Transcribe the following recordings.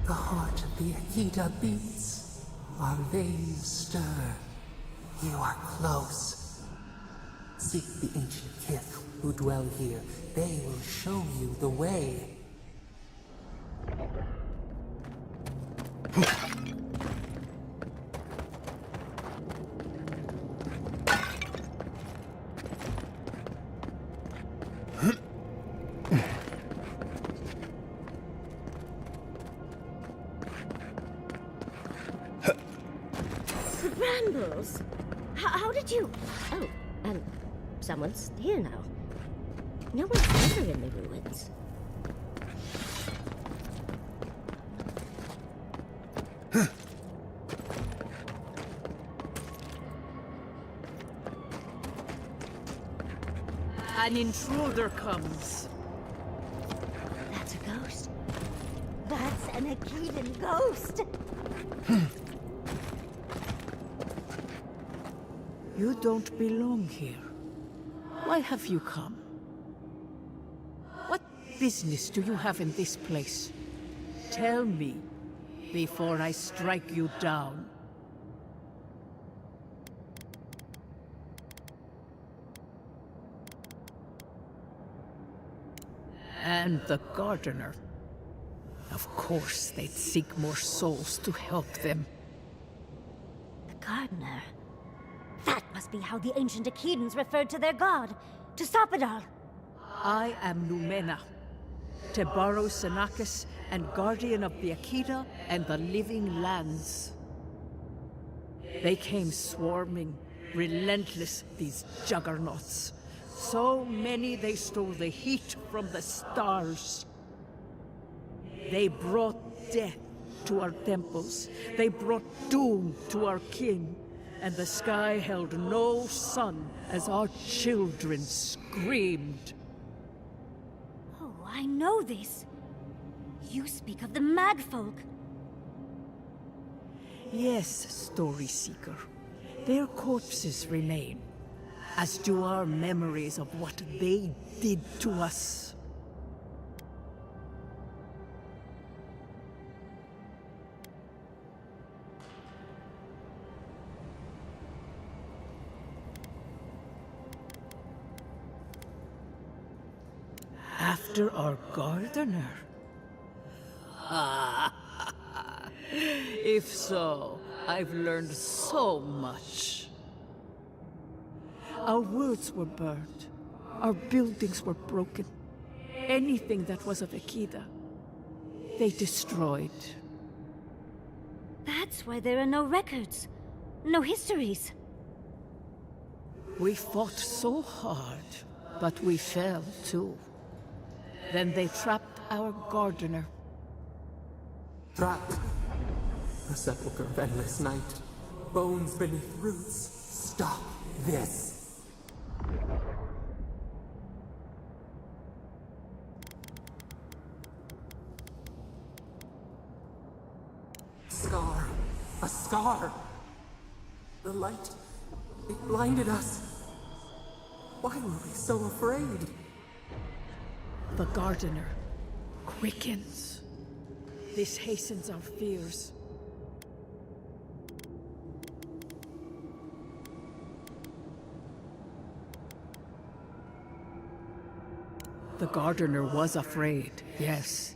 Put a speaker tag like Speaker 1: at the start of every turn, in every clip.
Speaker 1: The heart of the Akita beats. Our veins stir. You are close. Seek the ancient kith who dwell here. They will show you the way.
Speaker 2: Brambles! How did you... Oh, someone's here now. No one's ever in the ruins.
Speaker 3: An intruder comes.
Speaker 2: That's a ghost. That's an Akitan ghost!
Speaker 3: You don't belong here. Why have you come? What business do you have in this place? Tell me, before I strike you down. And the gardener. Of course, they'd seek more souls to help them.
Speaker 2: The gardener. That must be how the ancient Akitans referred to their god. To stop it all.
Speaker 3: I am Numena, Tebaro Senakis, and guardian of the Akita and the living lands. They came swarming, relentless, these juggernauts. So many they stole the heat from the stars. They brought death to our temples. They brought doom to our king. And the sky held no sun as our children screamed.
Speaker 2: Oh, I know this. You speak of the Madfolk.
Speaker 3: Yes, Story Seeker. Their corpses remain, as do our memories of what they did to us. After our gardener? If so, I've learned so much. Our worlds were burned. Our buildings were broken. Anything that was of Akita, they destroyed.
Speaker 2: That's why there are no records. No histories.
Speaker 3: We fought so hard, but we fell too. Then they trapped our gardener.
Speaker 1: Trapped. A sepulchre of endless night. Bones beneath roots. Stop this. Scar. A scar. The light. It blinded us. Why were we so afraid?
Speaker 3: The gardener quickens. This hastens our fears. The gardener was afraid, yes.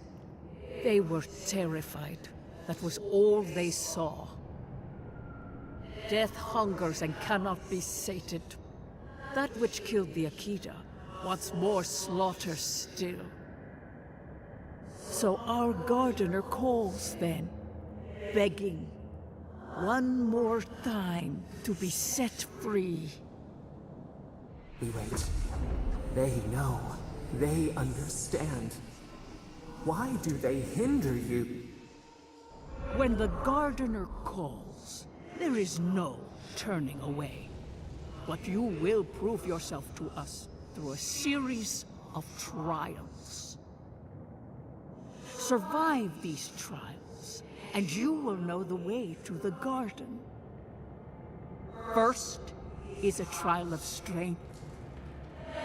Speaker 3: They were terrified. That was all they saw. Death hungers and cannot be sated. That which killed the Akita wants more slaughter still. So our gardener calls then, begging one more time to be set free.
Speaker 1: We wait. They know. They understand. Why do they hinder you?
Speaker 3: When the gardener calls, there is no turning away. But you will prove yourself to us through a series of trials. Survive these trials, and you will know the way to the garden. First is a trial of strength.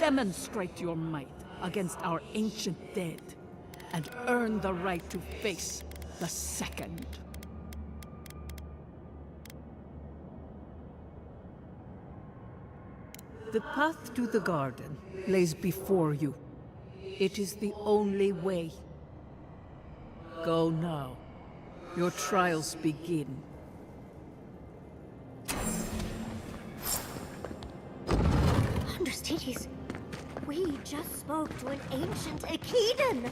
Speaker 3: Demonstrate your might against our ancient dead, and earn the right to face the second. The path to the garden lays before you. It is the only way. Go now. Your trials begin.
Speaker 2: Understudies, we just spoke to an ancient Akedan.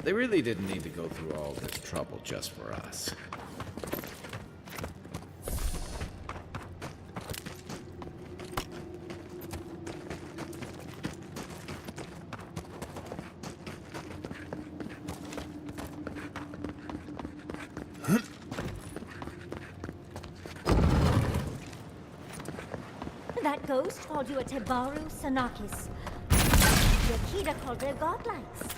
Speaker 4: They really didn't need to go through all this trouble just for us.
Speaker 2: That ghost called you a Tebaru Sanakis. The Akita called her godlikes.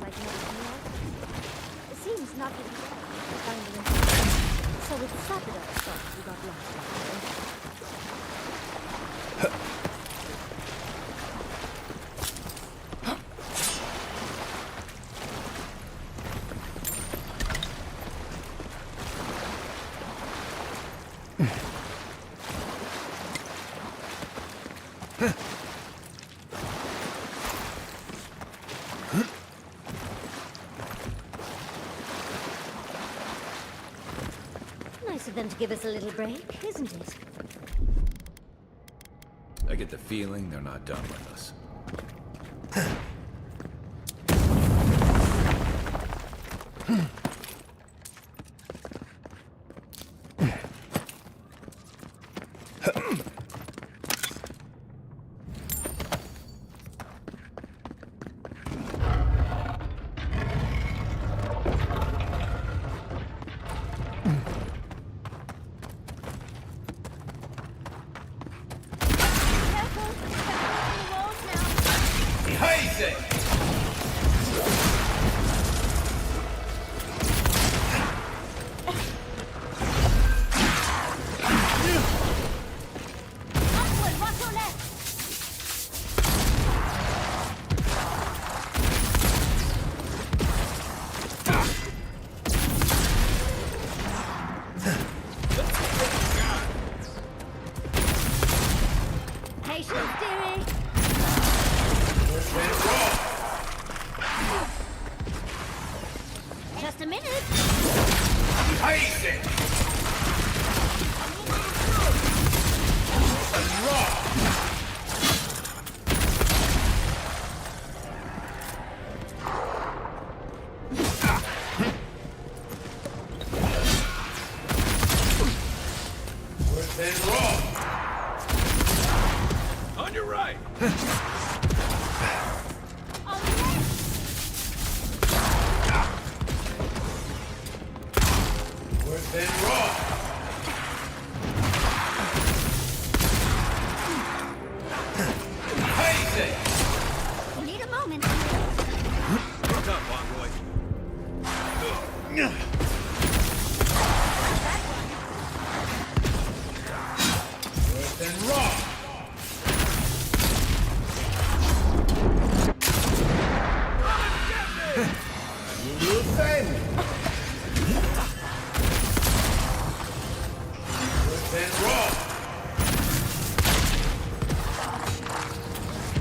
Speaker 2: looks like medicine, right? It seems not to be bad to find the So with the Saturday stuff, we got lost right? Nice of them to give us a little break, isn't it?
Speaker 4: I get the feeling they're not done with us.
Speaker 2: Careful! Careful on the walls now! Upward, watch your left! Patience, dearie! Just a minute!
Speaker 4: On your right!
Speaker 2: On the left! You need a moment.
Speaker 4: Look up, Envoy.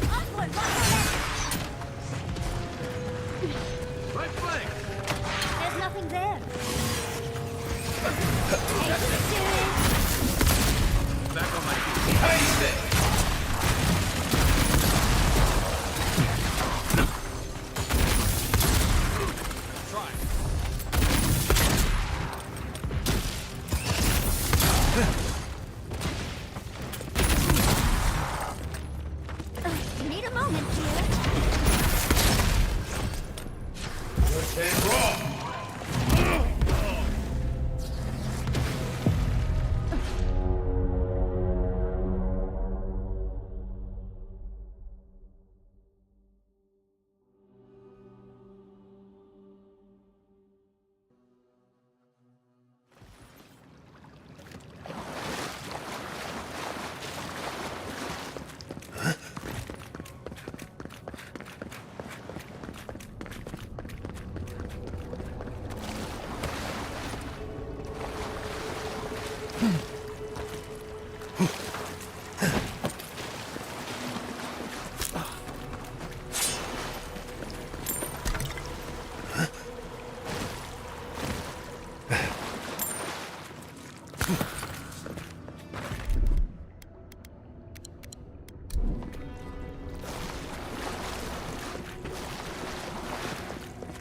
Speaker 2: Upward, watch your left!
Speaker 4: Right flank!
Speaker 2: There's nothing there. Patience, dearie!
Speaker 4: Back on my feet. Try.
Speaker 2: You need a moment, dear.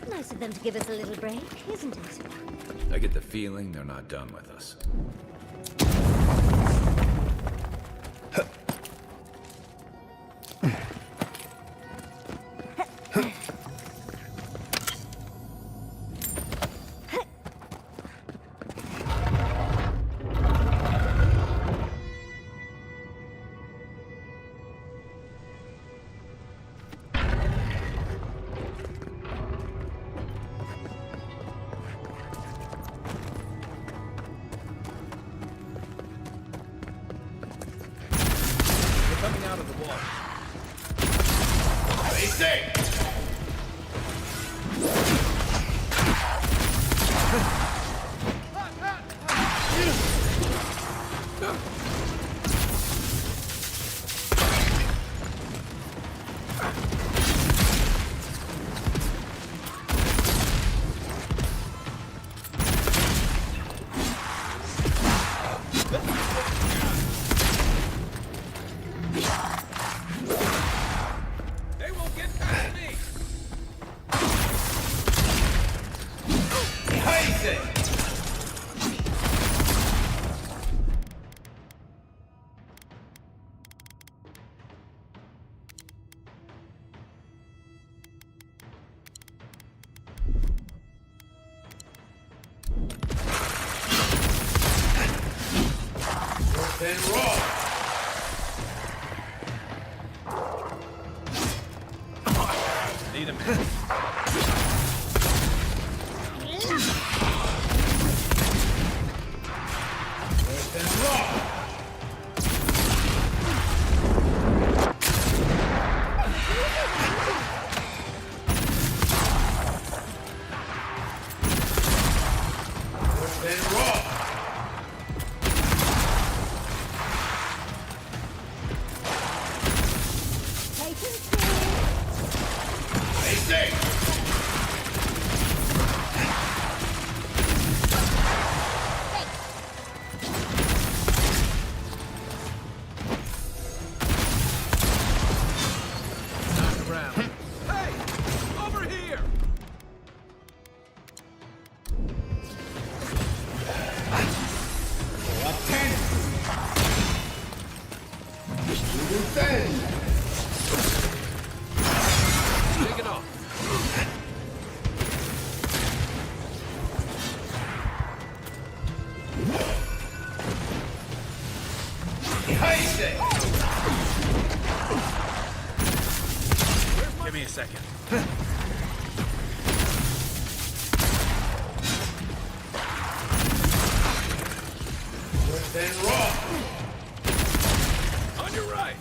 Speaker 2: Nice of them to give us a little break, isn't it?
Speaker 4: I get the feeling they're not done with us.
Speaker 5: Then roll!
Speaker 4: Need a minute.
Speaker 5: Then roll! Then roll! Stay safe!
Speaker 4: Knock around. Hey! Over here!
Speaker 5: Up 10! Defend!
Speaker 4: Take it off.
Speaker 5: Heist it!
Speaker 4: Give me a second.
Speaker 5: Then roll!
Speaker 4: On your right.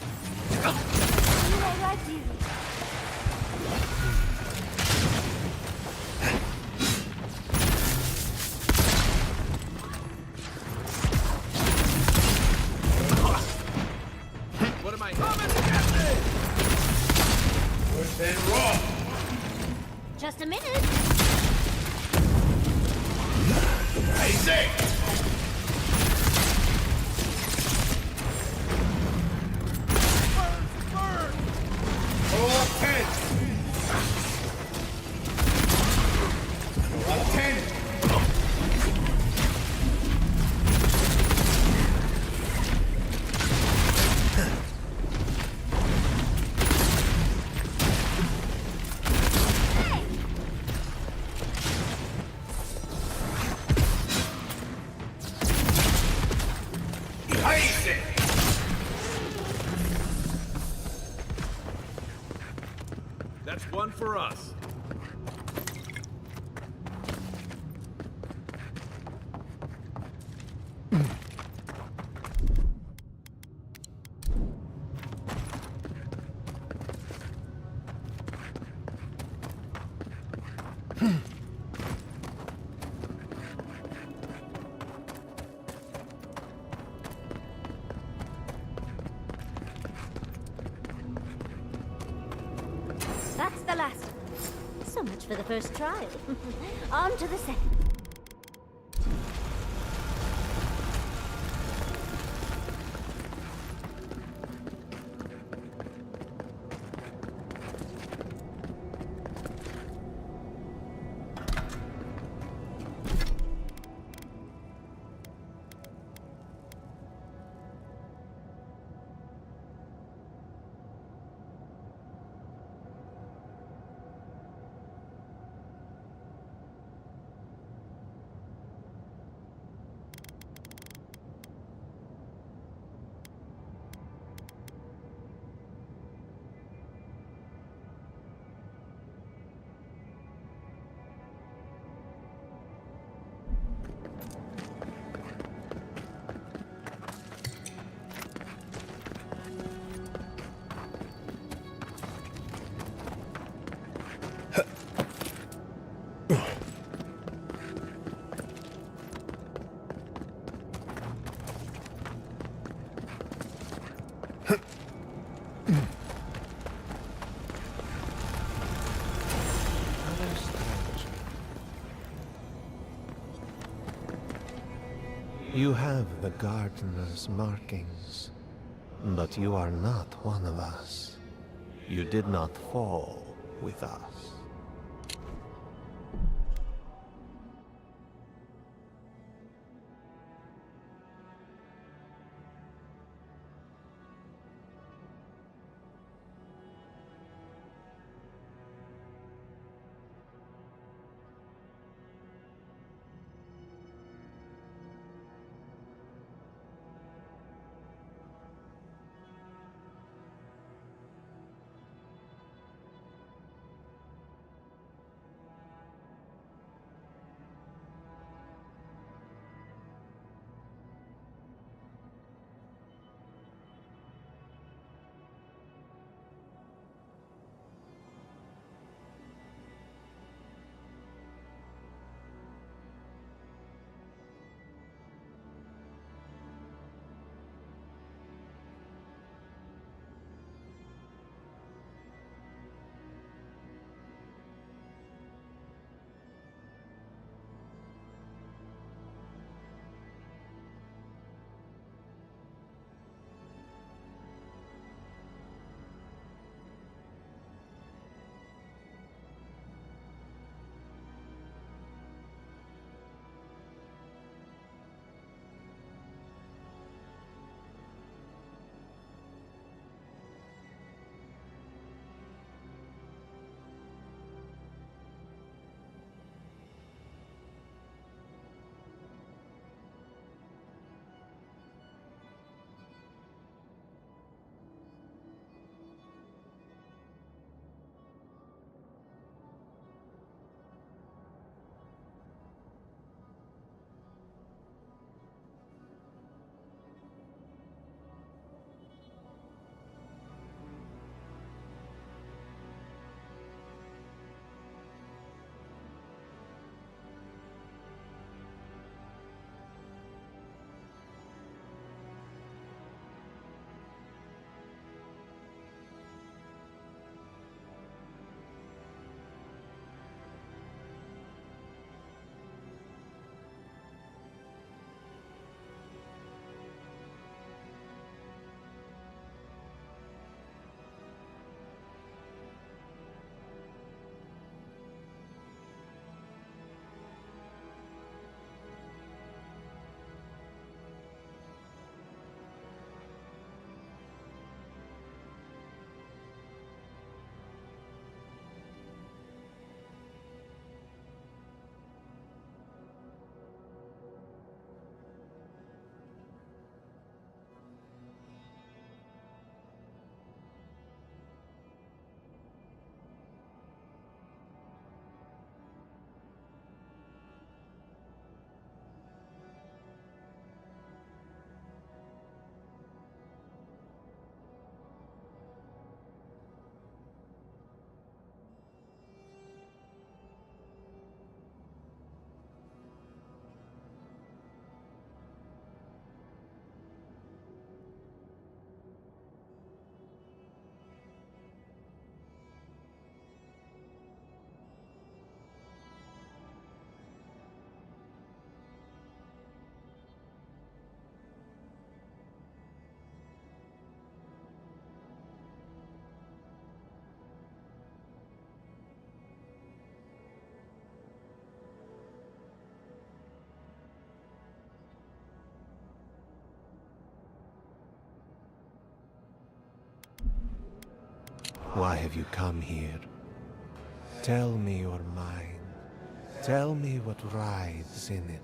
Speaker 4: What am I? Coming to get me!
Speaker 5: Then roll!
Speaker 2: Just a minute.
Speaker 5: Heist it! Go up 10! Go up 10! Heist it!
Speaker 4: That's one for us.
Speaker 2: That's the last. So much for the first trial. On to the second.
Speaker 1: You have the gardener's markings, but you are not one of us. You did not fall with us. Why have you come here? Tell me your mind. Tell me what rides in it.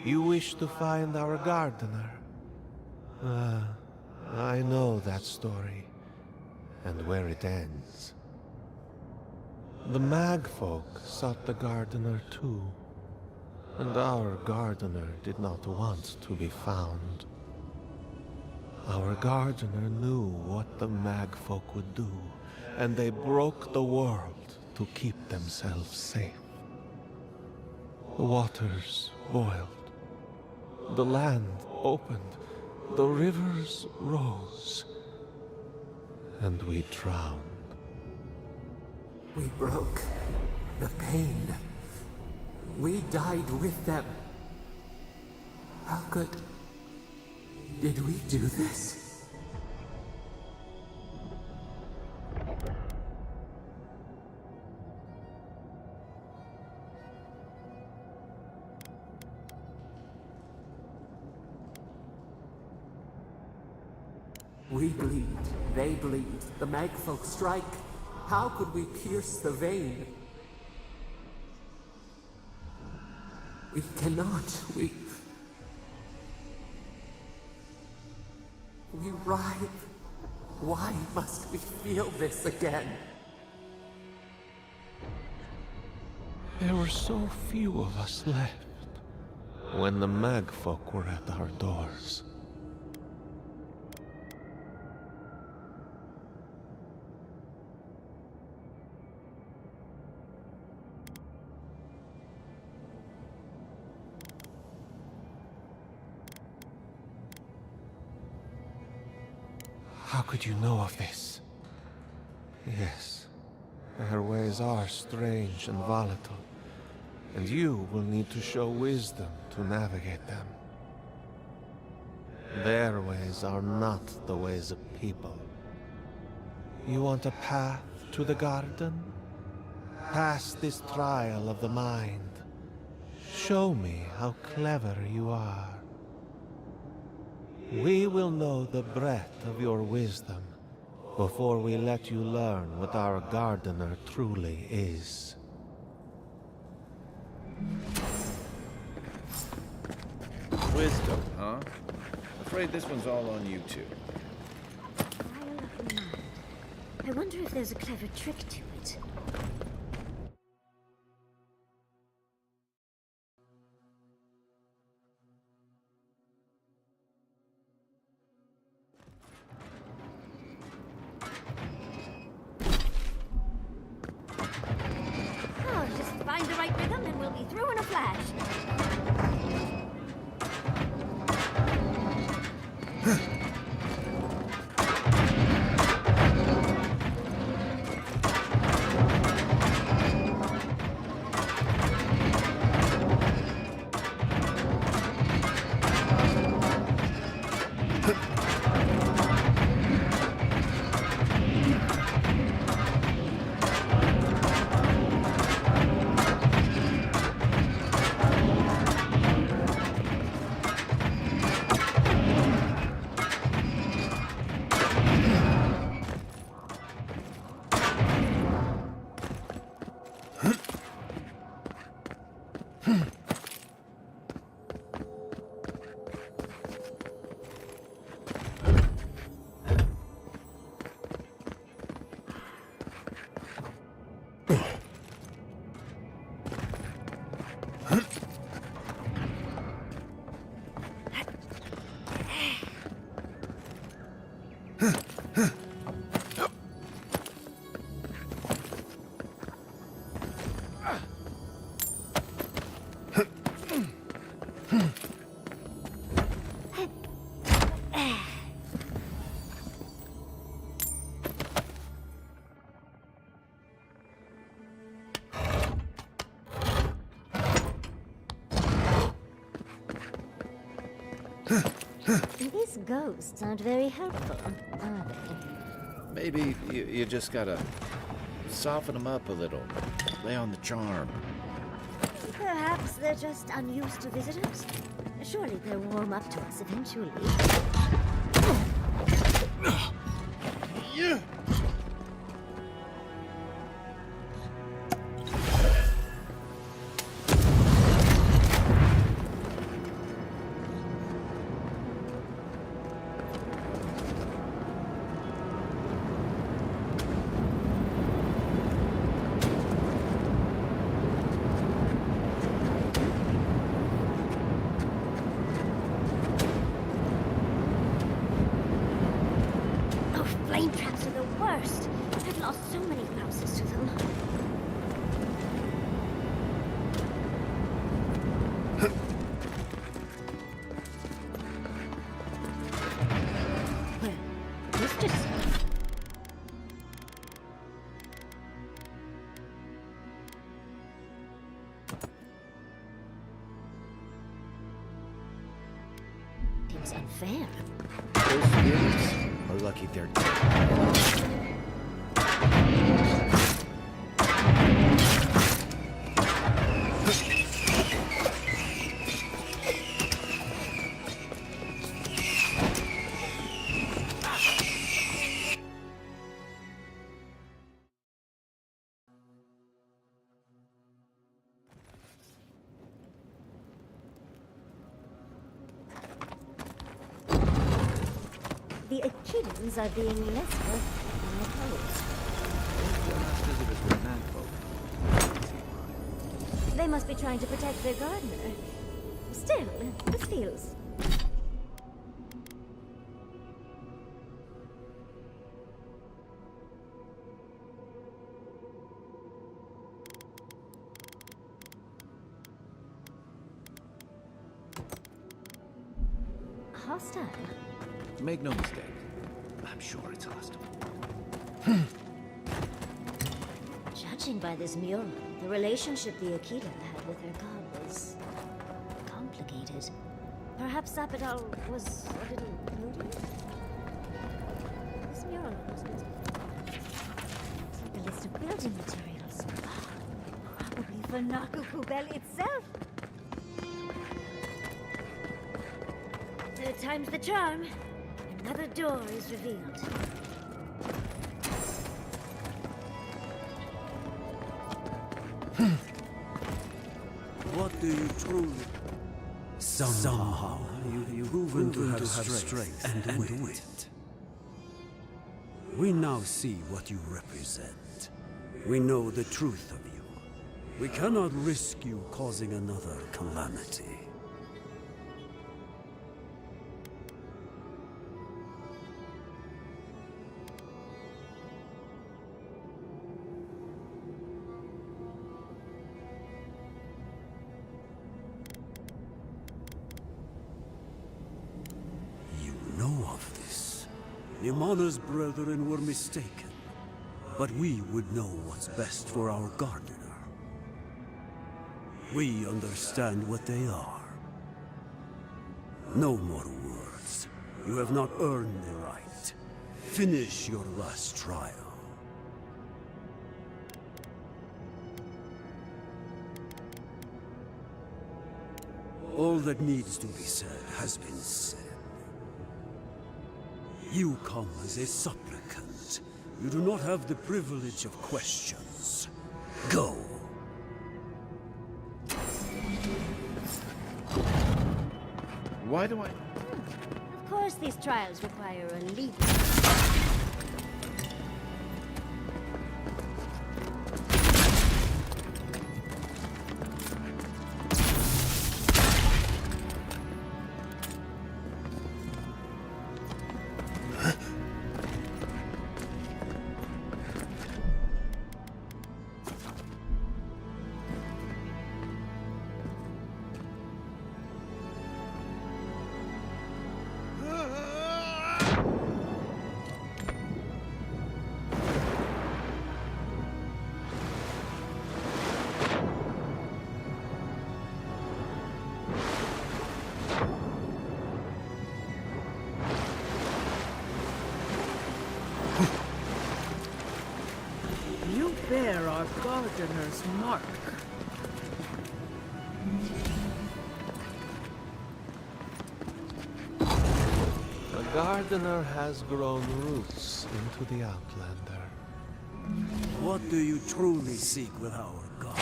Speaker 1: You wish to find our gardener? I know that story, and where it ends. The Magfolk sought the gardener too, and our gardener did not want to be found. Our gardener knew what the Magfolk would do, and they broke the world to keep themselves safe. The waters boiled. The land opened, the rivers rose, and we drowned. We broke the pain. We died with them. How did we do this? We bleed, they bleed, the Magfolk strike. How could we pierce the vein? We cannot, we writhe. Why must we feel this again? There were so few of us left when the Magfolk were at our doors. How could you know of this? Yes, their ways are strange and volatile, and you will need to show wisdom to navigate them. Their ways are not the ways of people. You want a path to the garden? Pass this trial of the mind. Show me how clever you are. We will know the breadth of your wisdom before we let you learn what our gardener truly is.
Speaker 4: Wisdom, huh? Afraid this one's all on you two.
Speaker 2: Trial of the mind. I wonder if there's a clever trick to it. Oh, just find the right rhythm and we'll be through in a flash. These ghosts aren't very helpful, are they?
Speaker 4: Maybe you just gotta soften them up a little. Lay on the charm.
Speaker 2: Perhaps they're just unused to visitors. Surely they'll warm up to us eventually.
Speaker 5: Yeah.
Speaker 2: Oh, flame traps are the worst. I've lost so many houses to them. Well, this just... seems unfair.
Speaker 4: Those spirits are lucky they're dead.
Speaker 2: The Achilles are being less careful than I hoped.
Speaker 6: Your last visitors were manfolk.
Speaker 2: They must be trying to protect their gardener. Still, this feels... hostile.
Speaker 6: Make no mistake. I'm sure it's hostile.
Speaker 2: Judging by this mural, the relationship the Akita had with her god was complicated. Perhaps Apidal was a little moody? This mural looks like a list of building materials. Probably for Nakukubel itself. Third time's the charm. Another door is revealed.
Speaker 7: What do you truly... Somehow you've proven to have strength and wit. We now see what you represent. We know the truth of you. We cannot risk you causing another calamity. Yamana's brethren were mistaken, but we would know what's best for our gardener. We understand what they are. No more words. You have not earned the right. Finish your last trial. All that needs to be said has been said. You come as a supplicant. You do not have the privilege of questions. Go.
Speaker 4: Why do I...
Speaker 2: Of course these trials require a leap.
Speaker 3: bear our gardener's mark.
Speaker 8: The gardener has grown roots into the Outlander.
Speaker 7: What do you truly seek with our god?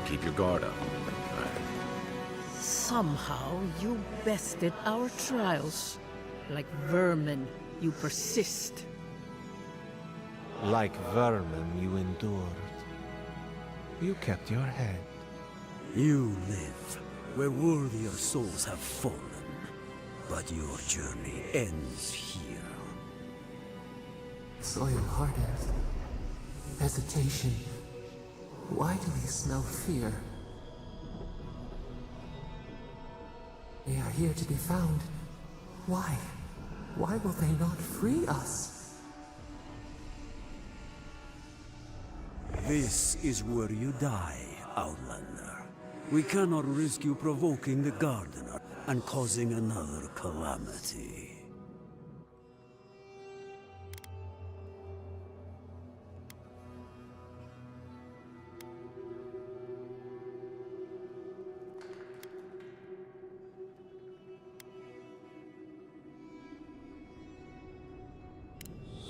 Speaker 4: Keep your guard up.
Speaker 3: Somehow you bested our trials. Like vermin, you persist.
Speaker 8: Like vermin, you endured. You kept your head.
Speaker 7: You live where worthier souls have fallen, but your journey ends here.
Speaker 1: Soiled-hearted. Hesitation. Why do we smell fear? They are here to be found. Why? Why will they not free us?
Speaker 7: This is where you die, Outlander. We cannot risk you provoking the Gardener and causing another calamity.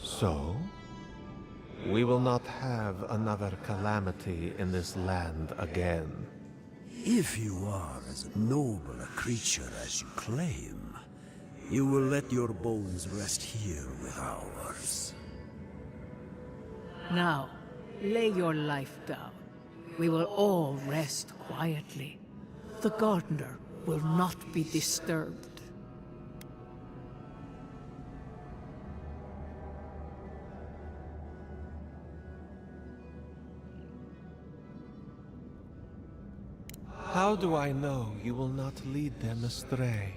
Speaker 8: So, we will not have another calamity in this land again.
Speaker 7: If you are as noble a creature as you claim, you will let your bones rest here with ours.
Speaker 3: Now, lay your life down. We will all rest quietly. The gardener will not be disturbed.
Speaker 8: How do I know you will not lead them astray?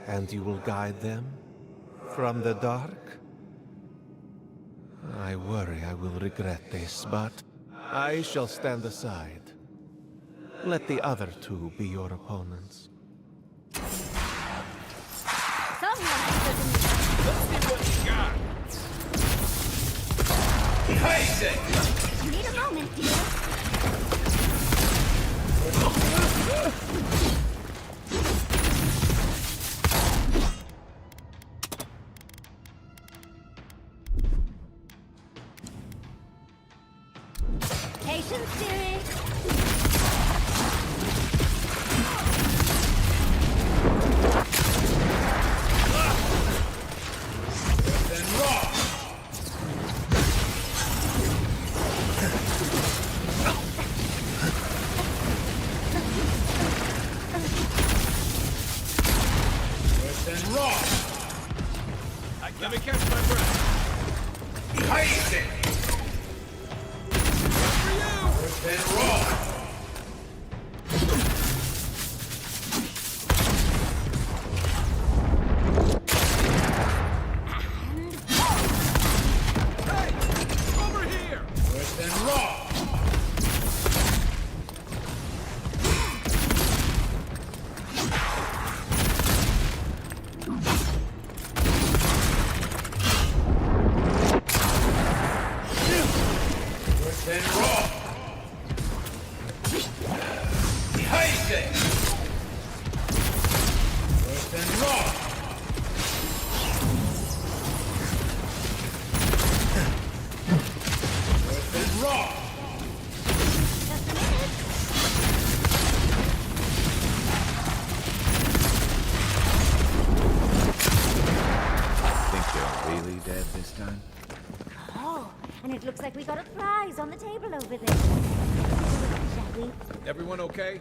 Speaker 8: And you will guide them from the dark? I worry I will regret this, but I shall stand aside. Let the other two be your opponents.
Speaker 5: Behind it!
Speaker 2: Need a moment, dear. Patience, dearie.
Speaker 5: Then rock! Then rock!
Speaker 6: Let me catch my breath.
Speaker 5: Behind it! Then rock!
Speaker 6: Over here!
Speaker 5: Then rock! Then rock! Behind it! Then rock! Then rock!
Speaker 2: Just a minute.
Speaker 4: Think they're really dead this time?
Speaker 2: Oh, and it looks like we got a prize on the table over there. Shall we?
Speaker 6: Everyone okay?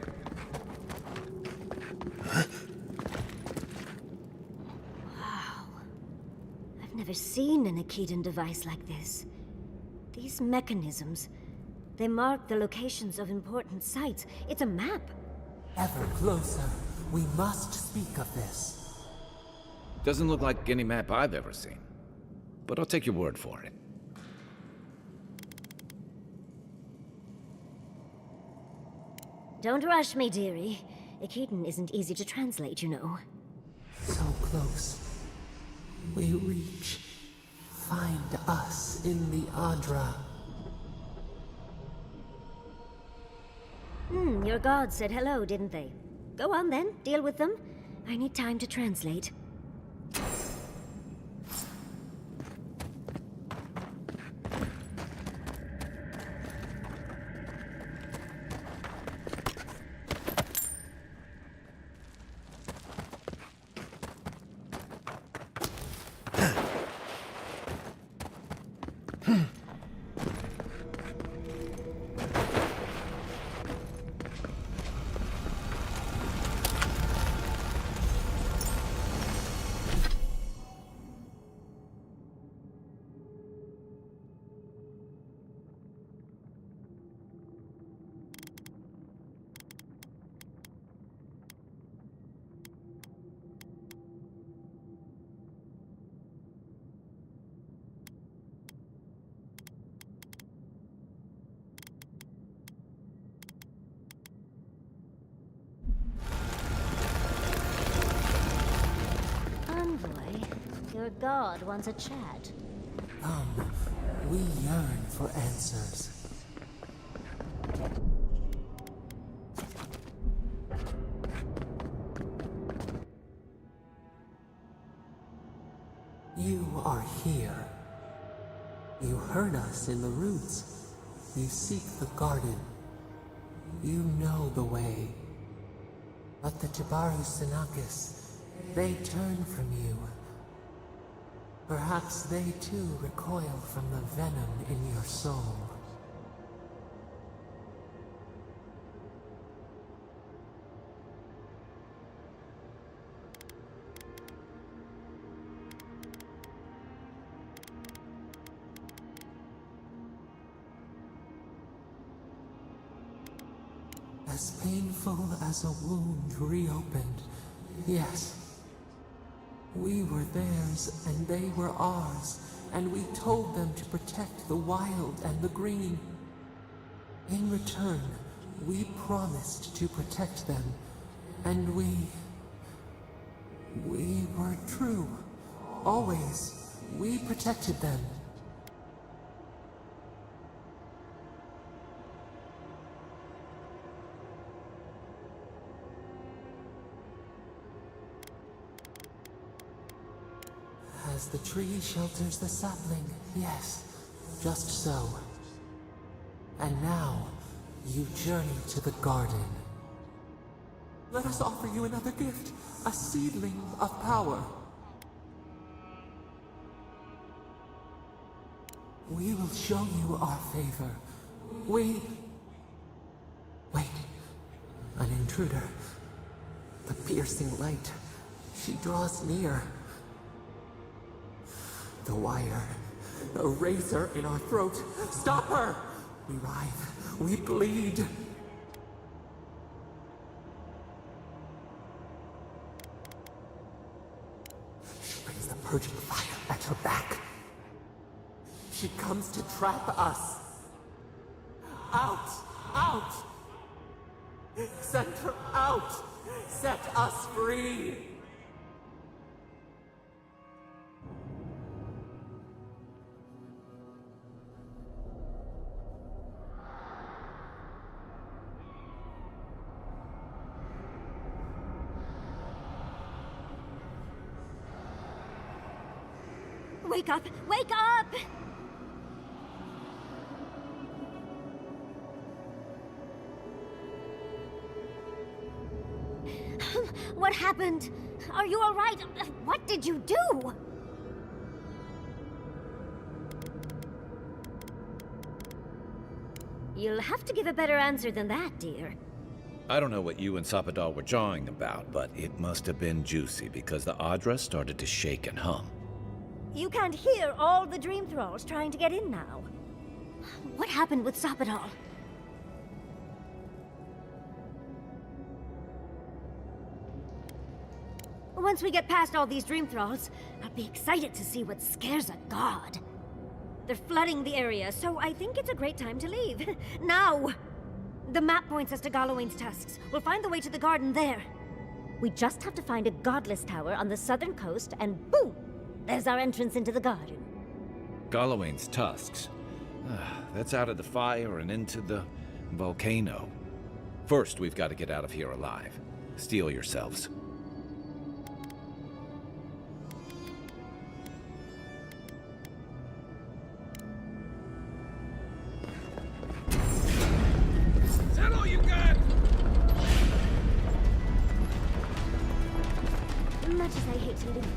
Speaker 2: Wow. I've never seen an Akitan device like this. These mechanisms, they mark the locations of important sites. It's a map.
Speaker 1: Ever closer. We must speak of this.
Speaker 4: Doesn't look like any map I've ever seen. But I'll take your word for it.
Speaker 2: Don't rush me, dearie. Akitan isn't easy to translate, you know.
Speaker 1: So close. We reach. Find us in the Adra.
Speaker 2: Your gods said hello, didn't they? Go on then, deal with them. I need time to translate. Envoy, your god wants a chat.
Speaker 1: Come, we yearn for answers. You are here. You heard us in the roots. You seek the garden. You know the way. But the Tibaru Sinakis, they turn from you. Perhaps they too recoil from the venom in your soul. As painful as a wound reopened, yes. We were theirs, and they were ours, and we told them to protect the wild and the green. In return, we promised to protect them, and we were true. Always. We protected them. As the tree shelters the sapling, yes, just so. And now, you journey to the garden. Let us offer you another gift, a seedling of power. We will show you our favor. Wait, an intruder. The piercing light. She draws near. The wire. A razor in our throat. Stop her! We writhe. We bleed. She brings the purging fire at her back. She comes to trap us. Out! Out! Send her out! Set us free!
Speaker 2: Wake up! Wake up! What happened? Are you all right? What did you do? You'll have to give a better answer than that, dear.
Speaker 4: I don't know what you and Sapadal were jawing about, but it must have been juicy because the Adra started to shake and hum.
Speaker 2: You can't hear all the dream thralls trying to get in now. What happened with Sapadal? Once we get past all these dream thralls, I'll be excited to see what scares a god. They're flooding the area, so I think it's a great time to leave. Now! The map points us to Galawain's tusks. We'll find the way to the garden there. We just have to find a godless tower on the southern coast, and boom! There's our entrance into the garden.
Speaker 4: Galawain's tusks. That's out of the fire and into the volcano. First, we've got to get out of here alive. Steel yourselves.
Speaker 5: Is that all you got?
Speaker 2: Much as I hate to leave,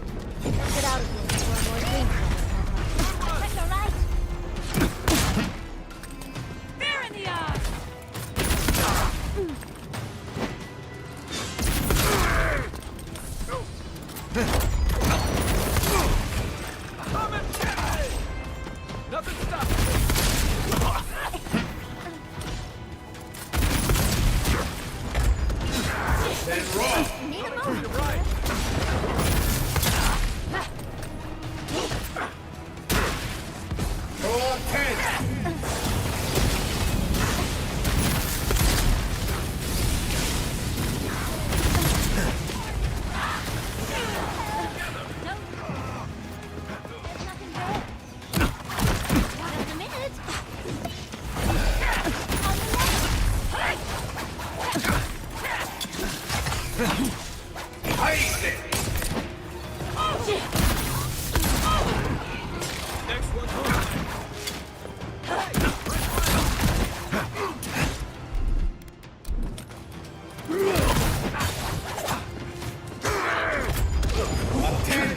Speaker 2: let's get out of here before more dream thralls. Check your right!
Speaker 3: Fear in the eye!
Speaker 6: Nothing stops me!
Speaker 5: Then raw!
Speaker 2: Need a moment.
Speaker 6: Right!
Speaker 5: Draw 10!
Speaker 2: There's nothing there. Just a minute. On the left.
Speaker 5: Haste it!
Speaker 6: Next one's mine!
Speaker 5: Up 10!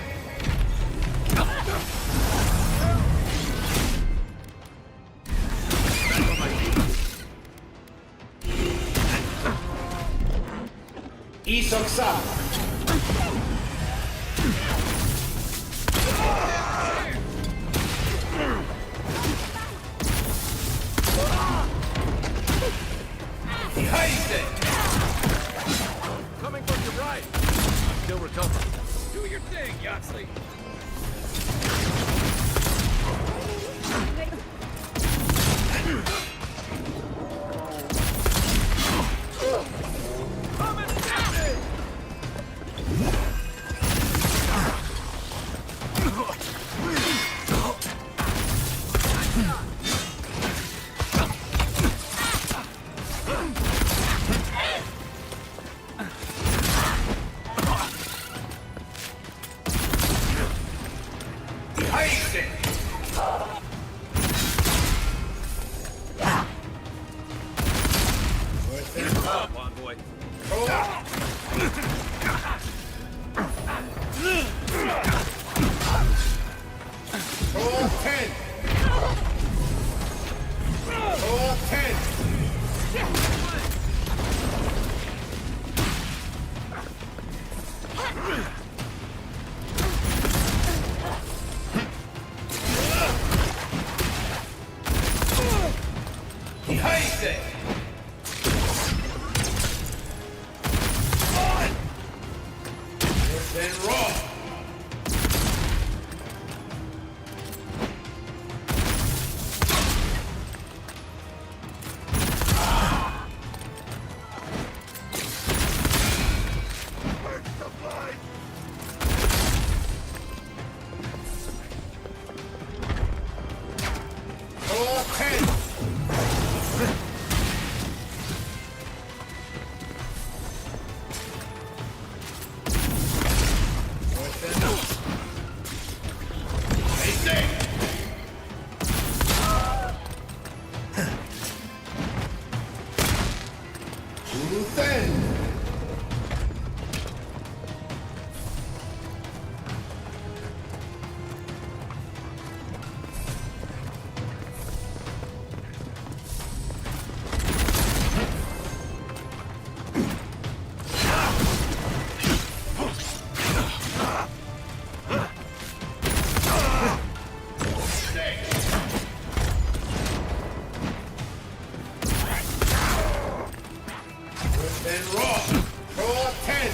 Speaker 5: Isoksa! Haste it!
Speaker 6: Coming from your right! Still recovering.
Speaker 5: Do your thing, Yahtzee!
Speaker 6: Come and get me!
Speaker 5: Haste it!
Speaker 6: Come on, boy.
Speaker 5: Draw 10! Draw 10! Haste it! raw. Draw 10.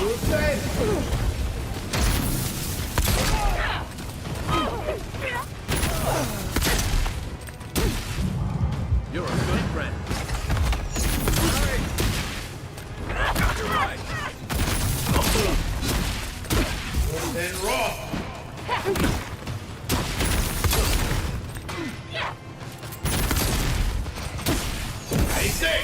Speaker 5: Loosen.
Speaker 6: You're a good friend.
Speaker 5: You're right. Then raw. I say.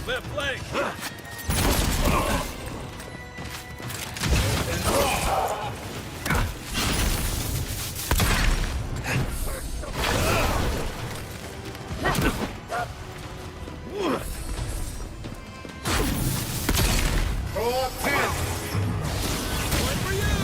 Speaker 5: Left flank. Draw 10. One for you.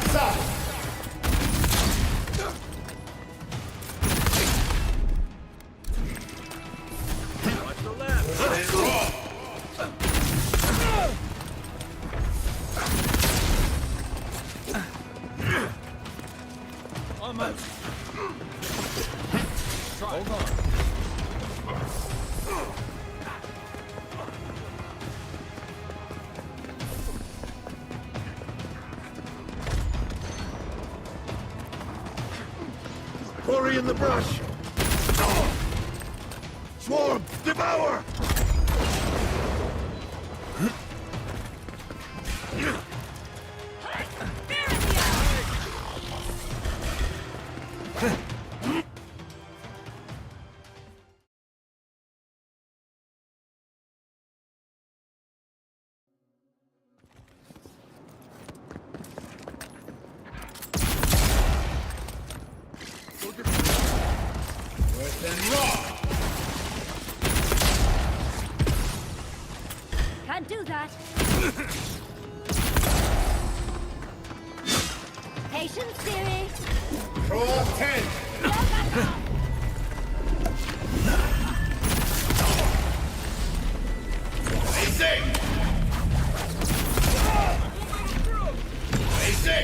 Speaker 5: Side.
Speaker 6: Watch the left.
Speaker 5: Then raw.
Speaker 6: Almost. Hold on.
Speaker 8: Quarry in the brush! Swarm! Devour!
Speaker 5: Then raw.
Speaker 2: Can't do that. Patience, dearie.
Speaker 5: Draw 10. I say. I say.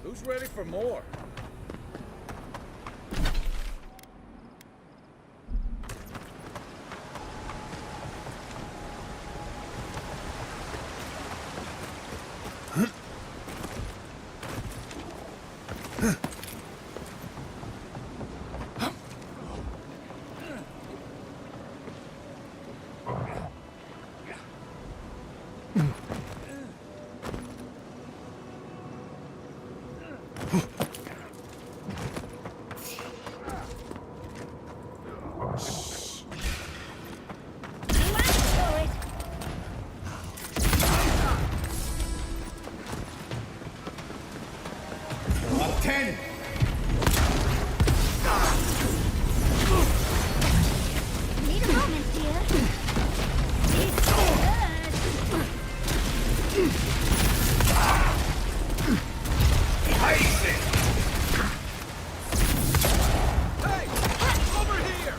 Speaker 6: Who's ready for more?
Speaker 5: Draw 10.
Speaker 2: Need a moment, dear. It's
Speaker 5: I say.
Speaker 6: Hey! Over here!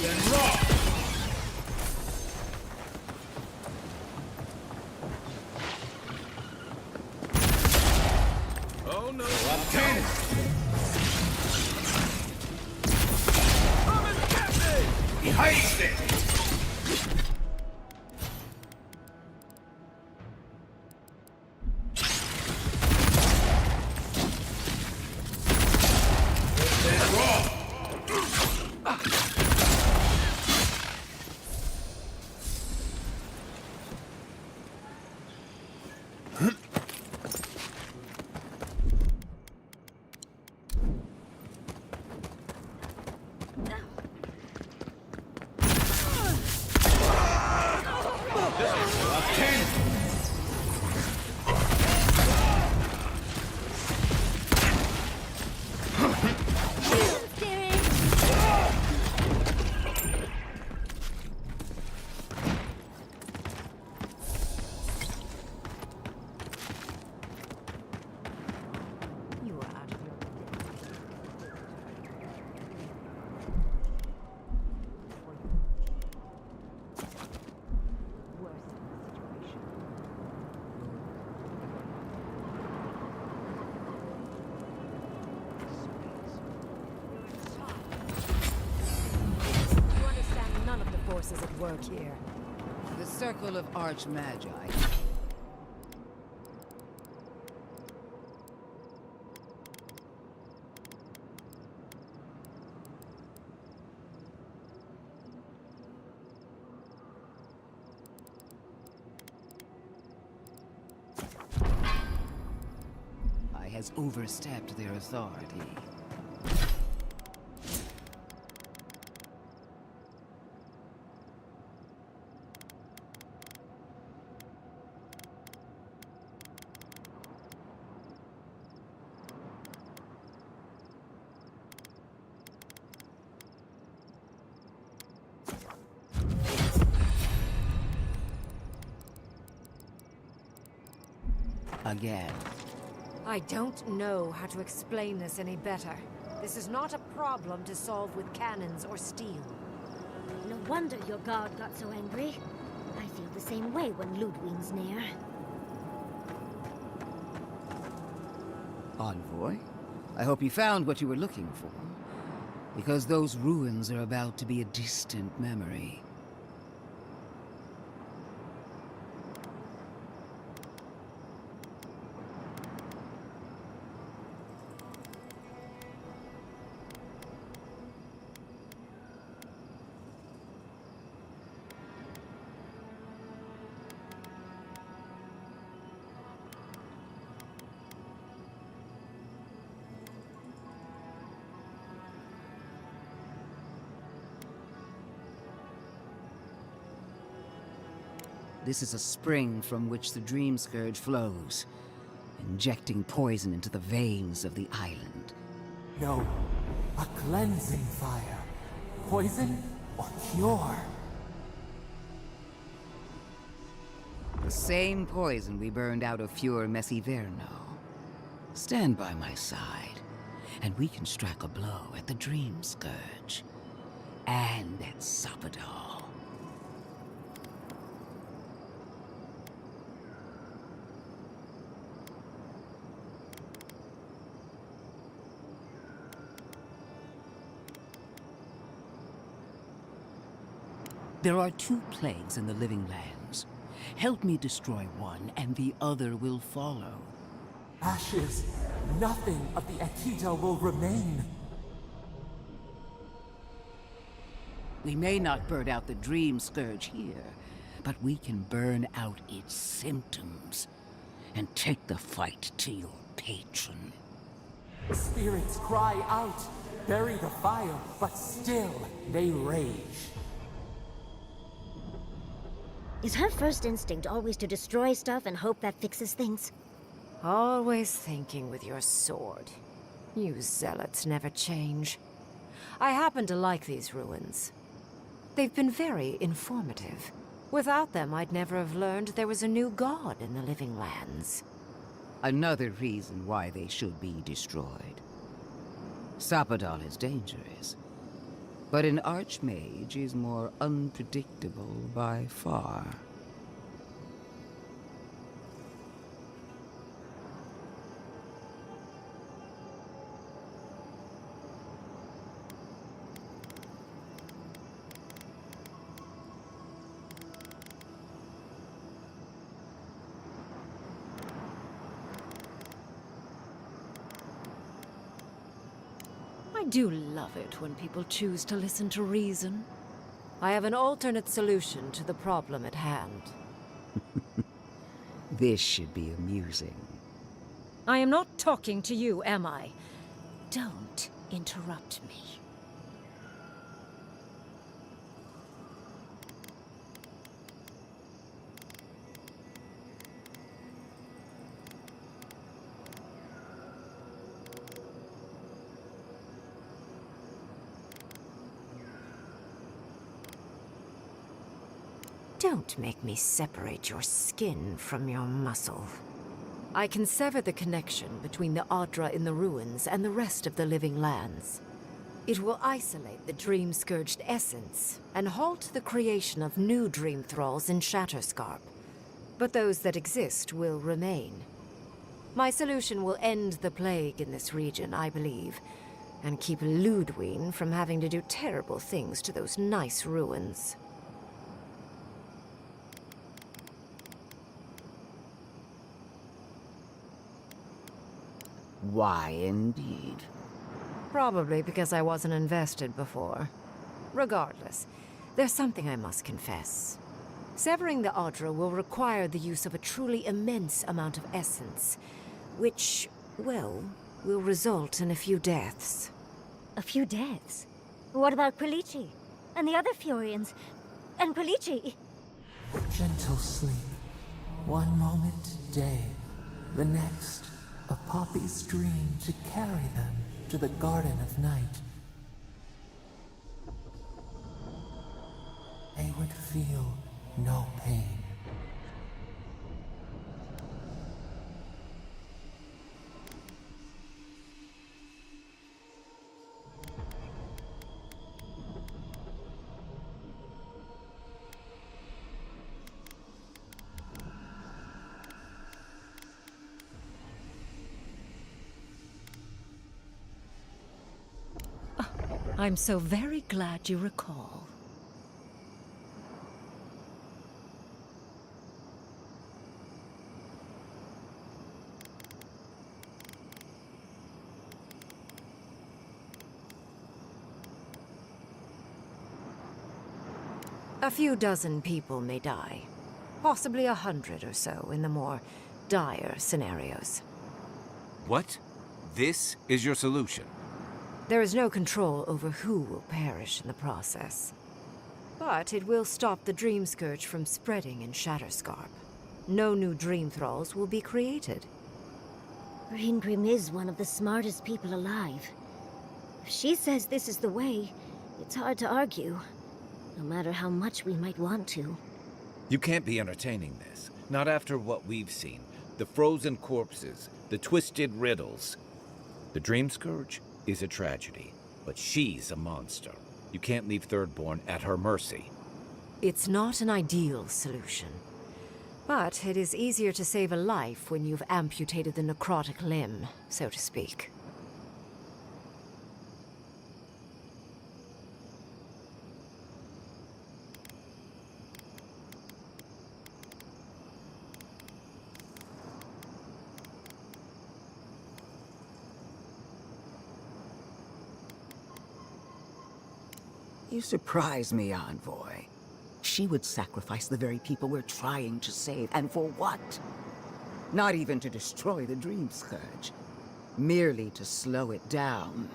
Speaker 5: Then rock!
Speaker 4: Oh no!
Speaker 5: Throw up 10! Heist it! Then rock! Throw up 10!
Speaker 2: You are out of your
Speaker 9: You understand none of the forces at work here.
Speaker 10: The Circle of Archmagi. Has overstepped their authority. Again.
Speaker 9: I don't know how to explain this any better. This is not a problem to solve with cannons or steel.
Speaker 2: No wonder your guard got so angry. I feel the same way when Ludwig's near.
Speaker 10: Envoy, I hope you found what you were looking for. Because those ruins are about to be a distant memory. This is a spring from which the Dream Scourge flows, injecting poison into the veins of the island.
Speaker 1: No, a cleansing fire. Poison or cure?
Speaker 10: The same poison we burned out of Fure Messiverno. Stand by my side, and we can strike a blow at the Dream Scourge. And at Sapadal. There are two plagues in the Living Lands. Help me destroy one, and the other will follow.
Speaker 1: Ashes. Nothing of the Akita will remain.
Speaker 10: We may not burn out the Dream Scourge here, but we can burn out its symptoms and take the fight to your patron.
Speaker 1: Spirits cry out, bury the fire, but still they rage.
Speaker 2: Is her first instinct always to destroy stuff and hope that fixes things?
Speaker 9: Always thinking with your sword. You zealots never change. I happen to like these ruins. They've been very informative. Without them, I'd never have learned there was a new god in the Living Lands.
Speaker 10: Another reason why they should be destroyed. Sapadal is dangerous. But an archmage is more unpredictable by far.
Speaker 9: I do love it when people choose to listen to reason. I have an alternate solution to the problem at hand.
Speaker 10: This should be amusing.
Speaker 9: I am not talking to you, am I? Don't interrupt me. Don't make me separate your skin from your muscle. I can sever the connection between the Adra in the ruins and the rest of the living lands. It will isolate the dream-scourged essence and halt the creation of new dream thralls in Shatterscarp. But those that exist will remain. My solution will end the plague in this region, I believe, and keep Ludwig from having to do terrible things to those nice ruins.
Speaker 10: Why, indeed.
Speaker 9: Probably because I wasn't invested before. Regardless, there's something I must confess. Severing the Adra will require the use of a truly immense amount of essence, which, well, will result in a few deaths.
Speaker 2: A few deaths? What about Quilici? And the other Furians? And Quilici?
Speaker 1: Gentle sleep. One moment day, the next, a poppy's dream to carry them to the Garden of Night. They would feel no pain.
Speaker 9: I'm so very glad you recall. A few dozen people may die. Possibly 100 or so in the more dire scenarios.
Speaker 6: What? This is your solution?
Speaker 9: There is no control over who will perish in the process. But it will stop the Dream Scourge from spreading in Shatterscarp. No new Dream Thralls will be created.
Speaker 2: Grim is one of the smartest people alive. If she says this is the way, it's hard to argue. No matter how much we might want to.
Speaker 4: You can't be entertaining this. Not after what we've seen. The frozen corpses, the twisted riddles. The Dream Scourge is a tragedy, but she's a monster. You can't leave Thirdborn at her mercy.
Speaker 9: It's not an ideal solution. But it is easier to save a life when you've amputated the necrotic limb, so to speak.
Speaker 10: You surprise me, Envoy. She would sacrifice the very people we're trying to save, and for what? Not even to destroy the Dream Scourge. Merely to slow it down.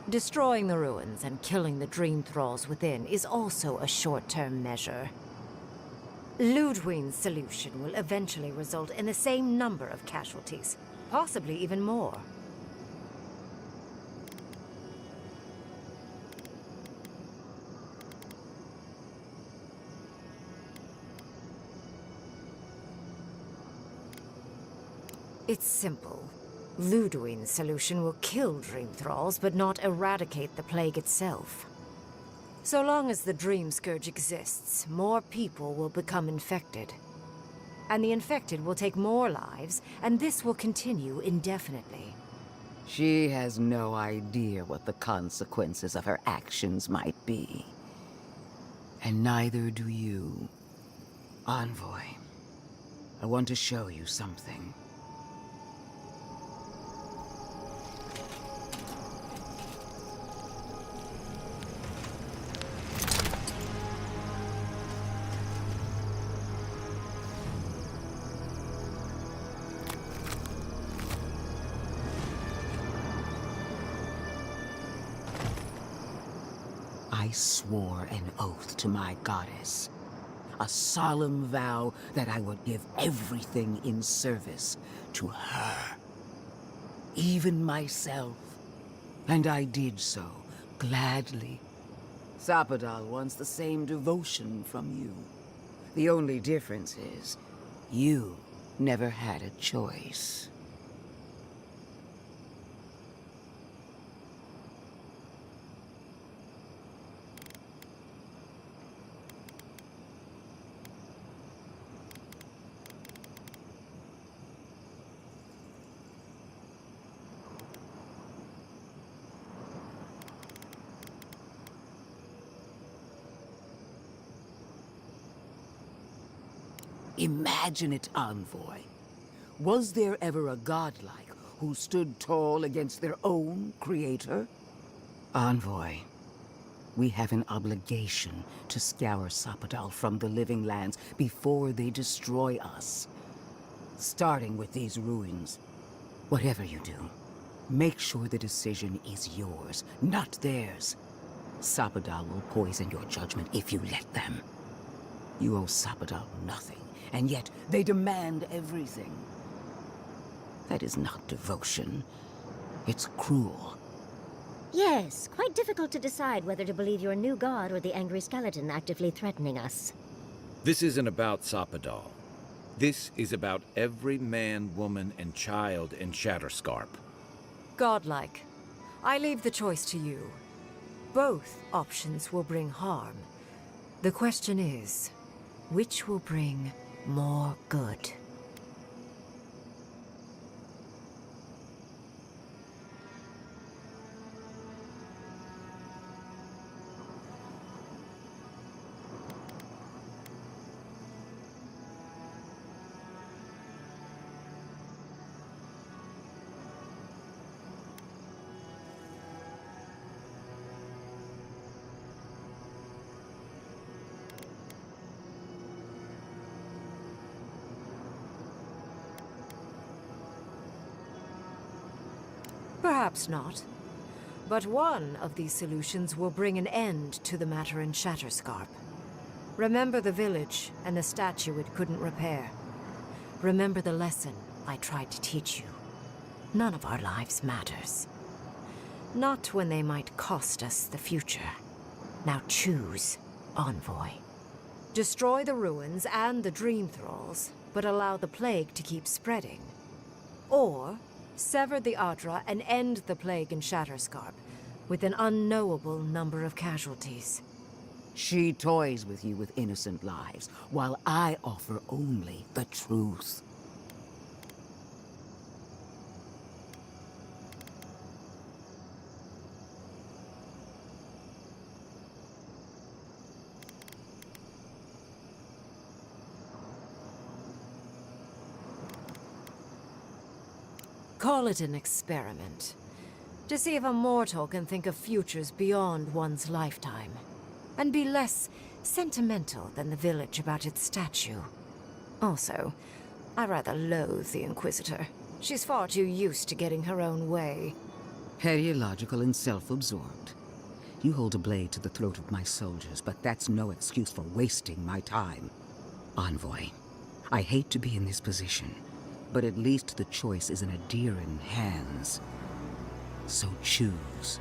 Speaker 9: Destroying the ruins and killing the Dream Thralls within is also a short-term measure. Ludwig's solution will eventually result in the same number of casualties, possibly even more. It's simple. Ludwig's solution will kill Dream Thralls, but not eradicate the plague itself. So long as the Dream Scourge exists, more people will become infected. And the infected will take more lives, and this will continue indefinitely.
Speaker 10: She has no idea what the consequences of her actions might be. And neither do you. Envoy, I want to show you something. I swore an oath to my goddess. A solemn vow that I would give everything in service to her. Even myself. And I did so, gladly. Sapadal wants the same devotion from you. The only difference is, you never had a choice. Imagine it, Envoy. Was there ever a godlike who stood tall against their own creator? Envoy, we have an obligation to scour Sapadal from the living lands before they destroy us. Starting with these ruins. Whatever you do, make sure the decision is yours, not theirs. Sapadal will poison your judgment if you let them. You owe Sapadal nothing. And yet, they demand everything. That is not devotion. It's cruel.
Speaker 2: Yes, quite difficult to decide whether to believe your new god or the angry skeleton actively threatening us.
Speaker 4: This isn't about Sapadal. This is about every man, woman, and child in Shatterscarp.
Speaker 9: Godlike. I leave the choice to you. Both options will bring harm. The question is, which will bring more good? Perhaps not. But one of these solutions will bring an end to the matter in Shatterscarp. Remember the village and the statue it couldn't repair. Remember the lesson I tried to teach you. None of our lives matters. Not when they might cost us the future. Now choose, Envoy. Destroy the ruins and the Dream Thralls, but allow the plague to keep spreading. Or sever the Adra and end the plague in Shatterscarp, with an unknowable number of casualties.
Speaker 10: She toys with you with innocent lives, while I offer only the truth.
Speaker 9: Call it an experiment. To see if a mortal can think of futures beyond one's lifetime. And be less sentimental than the village about its statue. Also, I rather loathe the Inquisitor. She's far too used to getting her own way.
Speaker 10: Ideological and self-absorbed. You hold a blade to the throat of my soldiers, but that's no excuse for wasting my time. Envoy, I hate to be in this position, but at least the choice is in Adiran hands. So choose.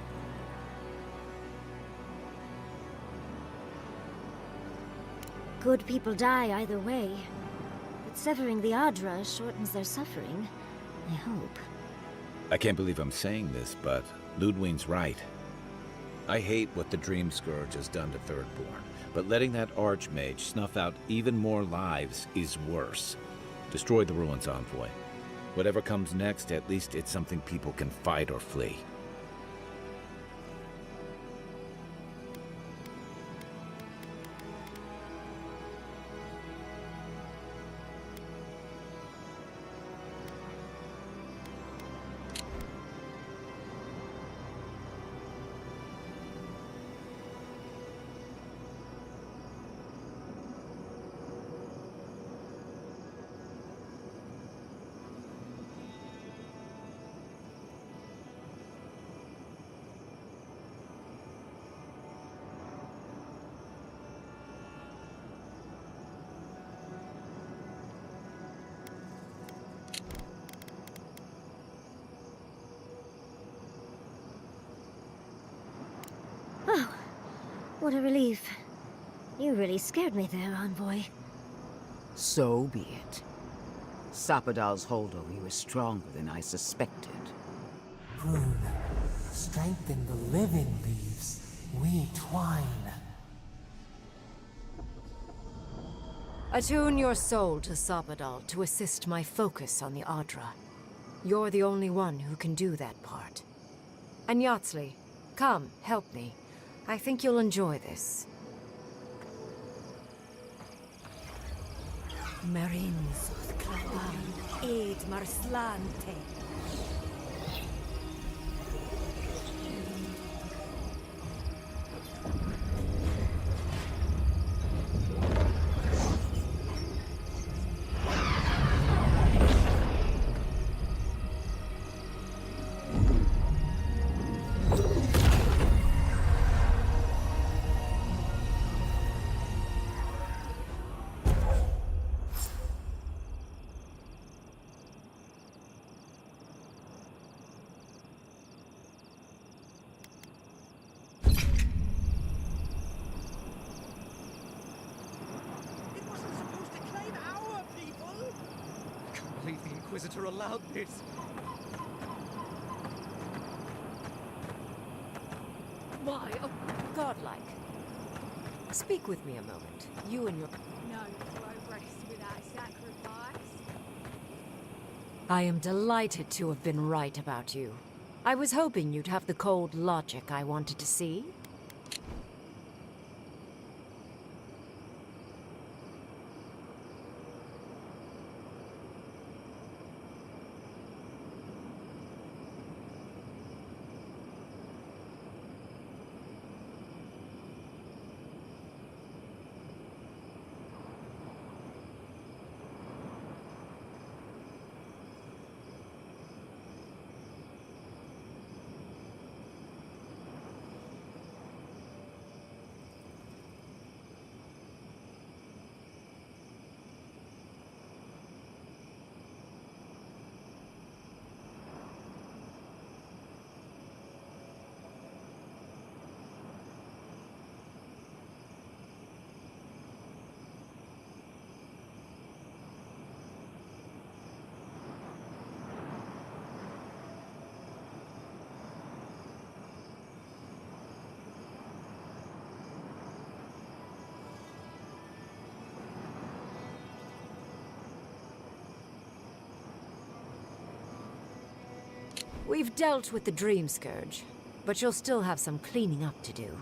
Speaker 2: Good people die either way. But severing the Adra shortens their suffering, I hope.
Speaker 4: I can't believe I'm saying this, but Ludwig's right. I hate what the Dream Scourge has done to Thirdborn, but letting that Archmage snuff out even more lives is worse. Destroy the ruins, Envoy. Whatever comes next, at least it's something people can fight or flee.
Speaker 2: Oh, what a relief. You really scared me there, Envoy.
Speaker 10: So be it. Sapadal's hold over you is stronger than I suspected.
Speaker 1: Rune, strengthen the living leaves. We twine.
Speaker 9: Attune your soul to Sapadal to assist my focus on the Adra. You're the only one who can do that part. And Yatsley, come, help me. I think you'll enjoy this. Marines Klavan, Aid Marslante.
Speaker 6: Inquisitor allowed this.
Speaker 9: Why? Oh, godlike. Speak with me a moment. You and your...
Speaker 11: No progress without sacrifice.
Speaker 9: I am delighted to have been right about you. I was hoping you'd have the cold logic I wanted to see. We've dealt with the Dream Scourge, but you'll still have some cleaning up to do.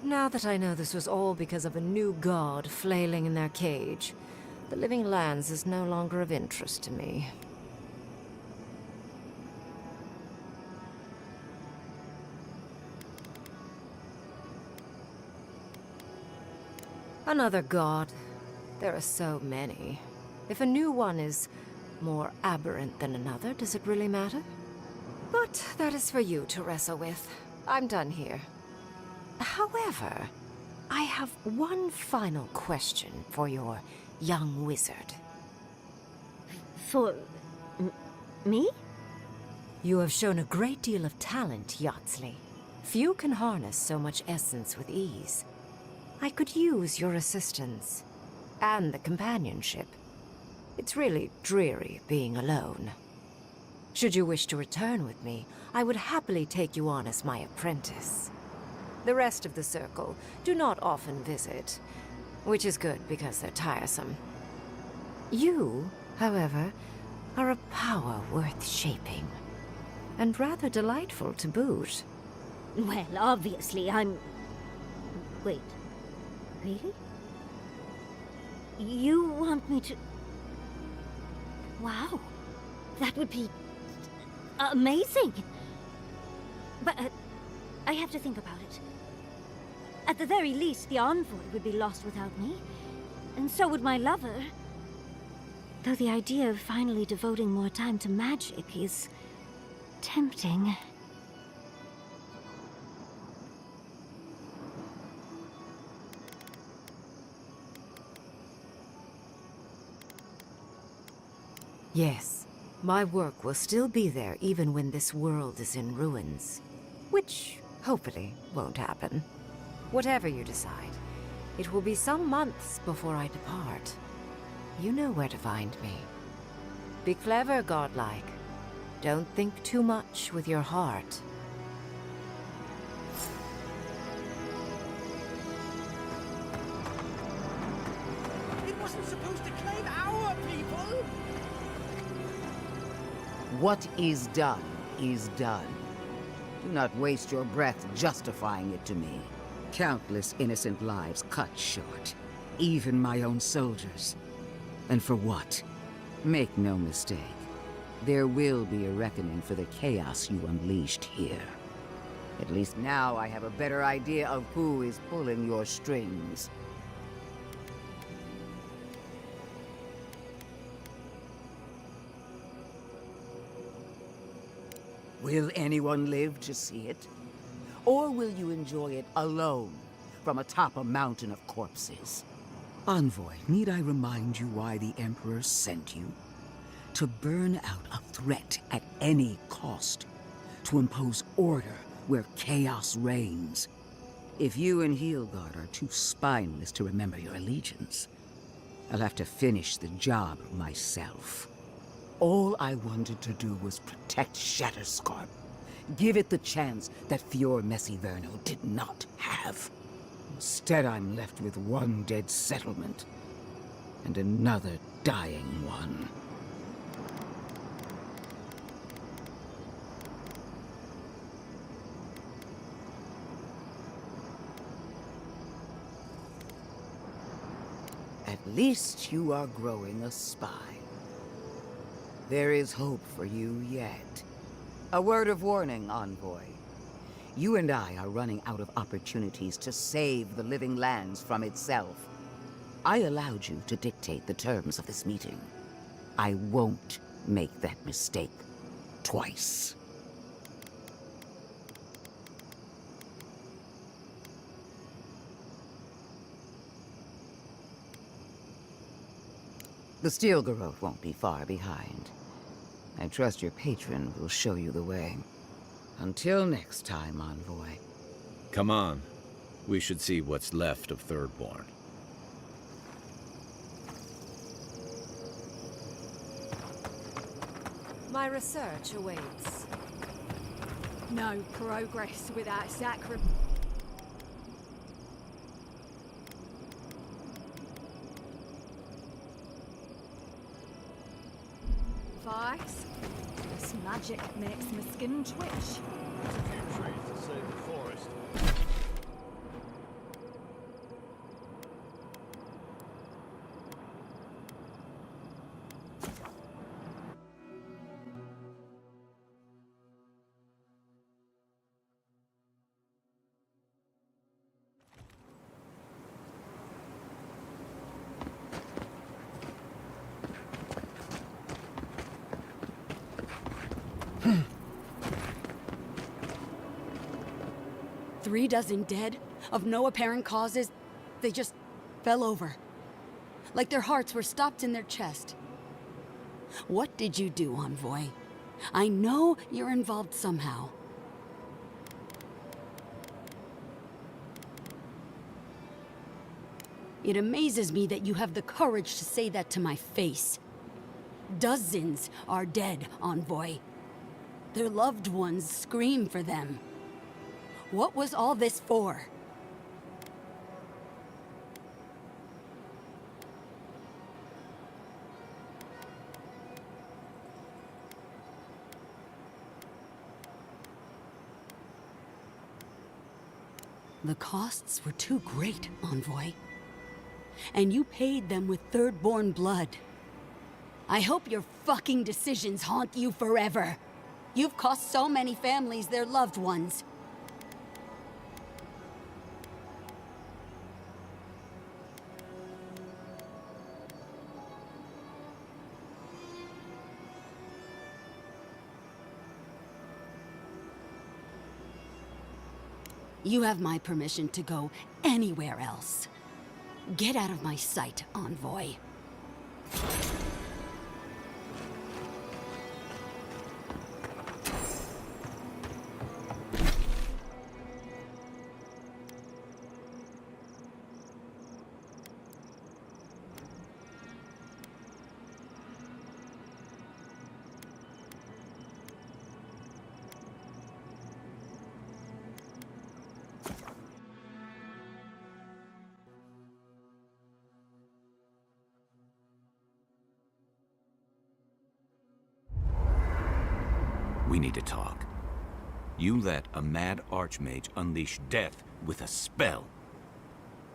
Speaker 9: Now that I know this was all because of a new god flailing in their cage, the Living Lands is no longer of interest to me. Another god. There are so many. If a new one is more aberrant than another, does it really matter? But that is for you to wrestle with. I'm done here. However, I have one final question for your young wizard.
Speaker 2: For... me?
Speaker 9: You have shown a great deal of talent, Yatsley. Few can harness so much essence with ease. I could use your assistance. And the companionship. It's really dreary being alone. Should you wish to return with me, I would happily take you on as my apprentice. The rest of the circle do not often visit, which is good because they're tiresome. You, however, are a power worth shaping, and rather delightful to boot.
Speaker 2: Well, obviously, I'm... Wait. Really? You want me to... Wow. That would be... amazing! But, I have to think about it. At the very least, the envoy would be lost without me. And so would my lover. Though the idea of finally devoting more time to magic is... tempting.
Speaker 9: Yes, my work will still be there even when this world is in ruins. Which, hopefully, won't happen. Whatever you decide, it will be some months before I depart. You know where to find me. Be clever, godlike. Don't think too much with your heart.
Speaker 12: It wasn't supposed to claim our people!
Speaker 10: What is done is done. Do not waste your breath justifying it to me. Countless innocent lives cut short. Even my own soldiers. And for what? Make no mistake. There will be a reckoning for the chaos you unleashed here. At least now I have a better idea of who is pulling your strings. Will anyone live to see it? Or will you enjoy it alone, from atop a mountain of corpses? Envoy, need I remind you why the Emperor sent you? To burn out a threat at any cost. To impose order where chaos reigns. If you and Heelguard are too spineless to remember your allegiance, I'll have to finish the job myself. All I wanted to do was protect Shatterscarp. Give it the chance that Fior Messiverno did not have. Instead, I'm left with one dead settlement, and another dying one. At least you are growing a spine. There is hope for you yet. A word of warning, Envoy. You and I are running out of opportunities to save the living lands from itself. I allowed you to dictate the terms of this meeting. I won't make that mistake twice. The Steel Garrote won't be far behind. I trust your patron will show you the way. Until next time, Envoy.
Speaker 4: Come on. We should see what's left of Thirdborn.
Speaker 9: My research awaits.
Speaker 11: No progress without sacrifice. This magic makes my skin twitch.
Speaker 8: There's a few trees to save the forest.
Speaker 13: Three dozen dead, of no apparent causes. They just fell over. Like their hearts were stopped in their chest. What did you do, Envoy? I know you're involved somehow. It amazes me that you have the courage to say that to my face. Dozens are dead, Envoy. Their loved ones scream for them. What was all this for? The costs were too great, Envoy. And you paid them with Third-born blood. I hope your fucking decisions haunt you forever. You've cost so many families their loved ones. You have my permission to go anywhere else. Get out of my sight, Envoy.
Speaker 4: We need to talk. You let a mad archmage unleash death with a spell.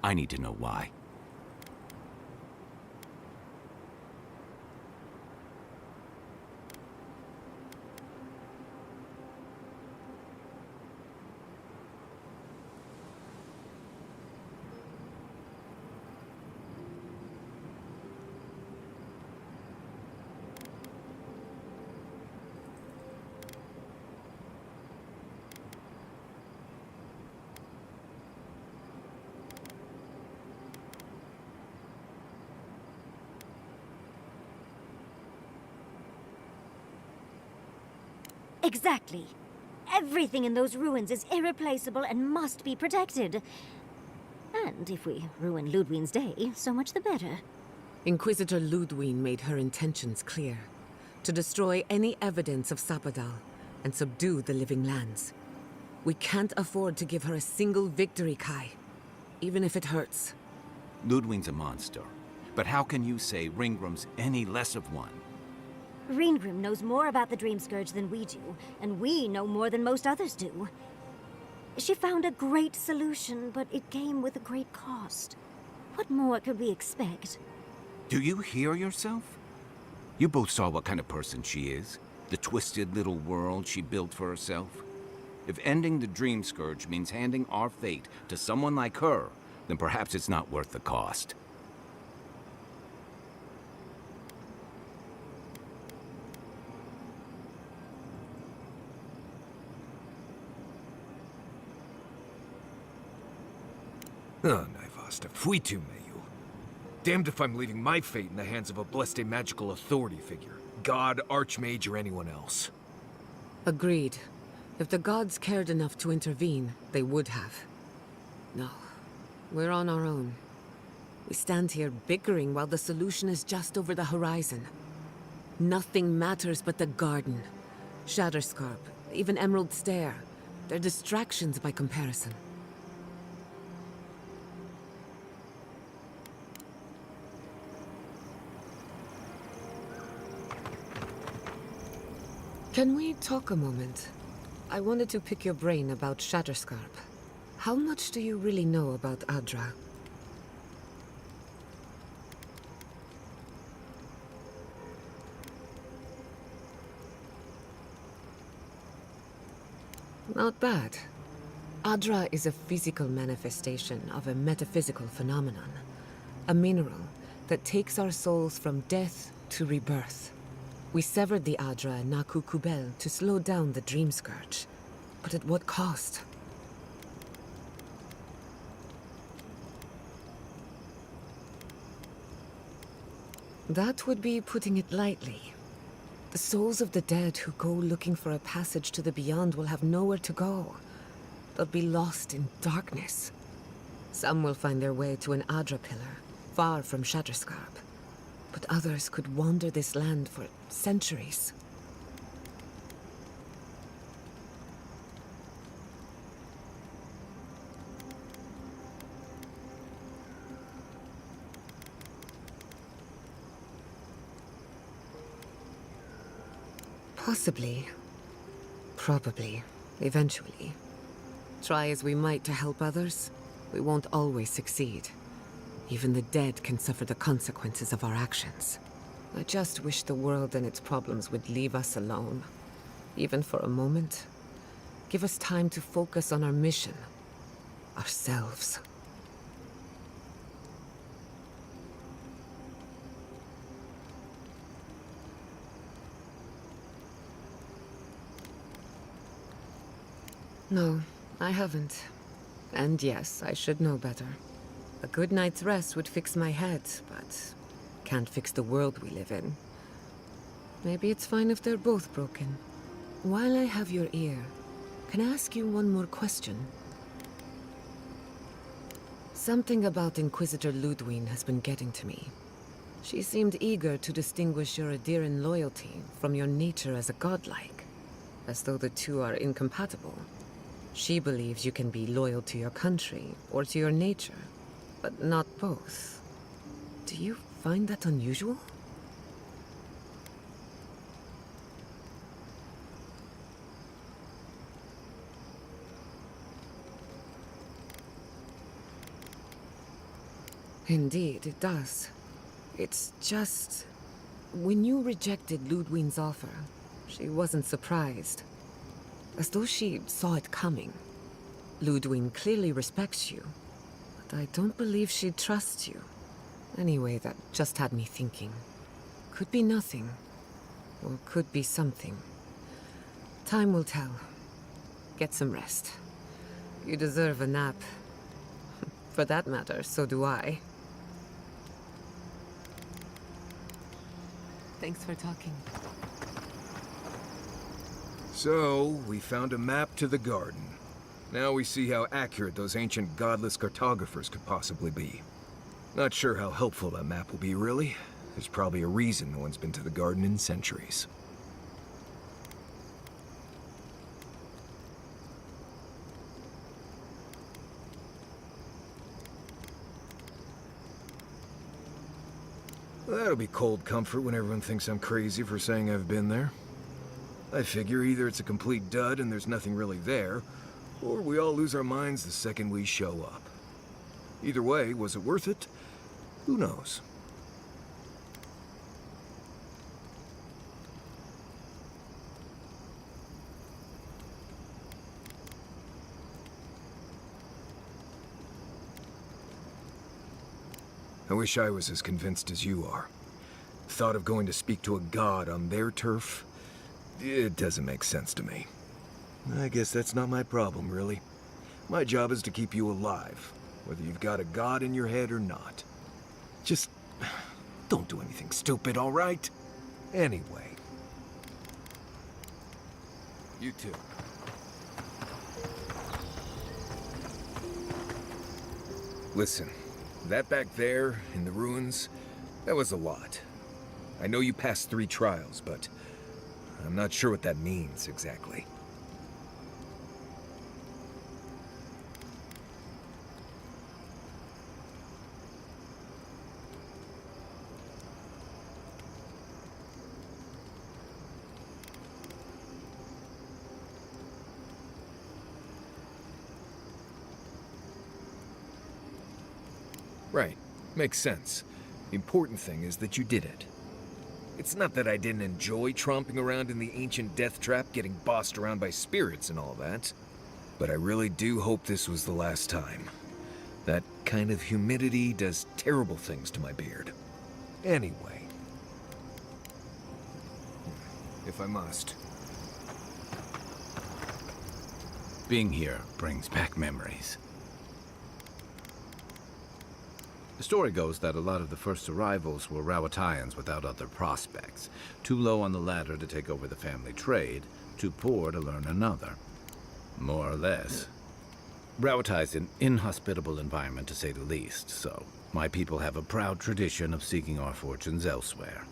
Speaker 4: I need to know why.
Speaker 2: Exactly. Everything in those ruins is irreplaceable and must be protected. And if we ruin Ludwig's day, so much the better.
Speaker 14: Inquisitor Ludwig made her intentions clear. To destroy any evidence of Sapadal and subdue the living lands. We can't afford to give her a single victory, Kai. Even if it hurts.
Speaker 4: Ludwig's a monster. But how can you say Ringgrim's any less of one?
Speaker 2: Ringgrim knows more about the Dream Scourge than we do, and we know more than most others do. She found a great solution, but it came with a great cost. What more could we expect?
Speaker 4: Do you hear yourself? You both saw what kind of person she is. The twisted little world she built for herself. If ending the Dream Scourge means handing our fate to someone like her, then perhaps it's not worth the cost.
Speaker 6: Oh, Naivasta, fuitu meyu. Damned if I'm leaving my fate in the hands of a blessed magical authority figure. God, Archmage, or anyone else.
Speaker 14: Agreed. If the gods cared enough to intervene, they would have. No, we're on our own. We stand here bickering while the solution is just over the horizon. Nothing matters but the garden. Shatterscarp, even Emerald Stair. They're distractions by comparison. Can we talk a moment? I wanted to pick your brain about Shatterscarp. How much do you really know about Adra? Not bad. Adra is a physical manifestation of a metaphysical phenomenon. A mineral that takes our souls from death to rebirth. We severed the Adra and Naku Kubel to slow down the Dream Scourge. But at what cost? That would be putting it lightly. The souls of the dead who go looking for a passage to the beyond will have nowhere to go. They'll be lost in darkness. Some will find their way to an Adra pillar, far from Shatterscarp. But others could wander this land for centuries. Possibly. Probably. Eventually. Try as we might to help others, we won't always succeed. Even the dead can suffer the consequences of our actions. I just wish the world and its problems would leave us alone. Even for a moment. Give us time to focus on our mission. Ourselves. No, I haven't. And yes, I should know better. A good night's rest would fix my head, but can't fix the world we live in. Maybe it's fine if they're both broken. While I have your ear, can I ask you one more question? Something about Inquisitor Ludwig has been getting to me. She seemed eager to distinguish your Adiran loyalty from your nature as a godlike, as though the two are incompatible. She believes you can be loyal to your country or to your nature, but not both. Do you find that unusual? Indeed, it does. It's just... When you rejected Ludwig's offer, she wasn't surprised. As though she saw it coming. Ludwig clearly respects you, but I don't believe she trusts you. Anyway, that just had me thinking. Could be nothing, or could be something. Time will tell. Get some rest. You deserve a nap. For that matter, so do I. Thanks for talking.
Speaker 6: So, we found a map to the garden. Now we see how accurate those ancient godless cartographers could possibly be. Not sure how helpful that map will be, really. There's probably a reason no one's been to the garden in centuries. That'll be cold comfort when everyone thinks I'm crazy for saying I've been there. I figure either it's a complete dud and there's nothing really there, or we all lose our minds the second we show up. Either way, was it worth it? Who knows? I wish I was as convinced as you are. Thought of going to speak to a god on their turf? It doesn't make sense to me. I guess that's not my problem, really. My job is to keep you alive, whether you've got a god in your head or not. Just don't do anything stupid, all right? Anyway. You too. Listen, that back there, in the ruins, that was a lot. I know you passed 3 trials, but I'm not sure what that means, exactly. Right. Makes sense. The important thing is that you did it. It's not that I didn't enjoy tromping around in the ancient death trap, getting bossed around by spirits and all that. But I really do hope this was the last time. That kind of humidity does terrible things to my beard. Anyway. If I must.
Speaker 4: Being here brings back memories. The story goes that a lot of the first arrivals were Rawatayans without other prospects, too low on the ladder to take over the family trade, too poor to learn another. More or less. Rawatai's an inhospitable environment, to say the least, so my people have a proud tradition of seeking our fortunes elsewhere.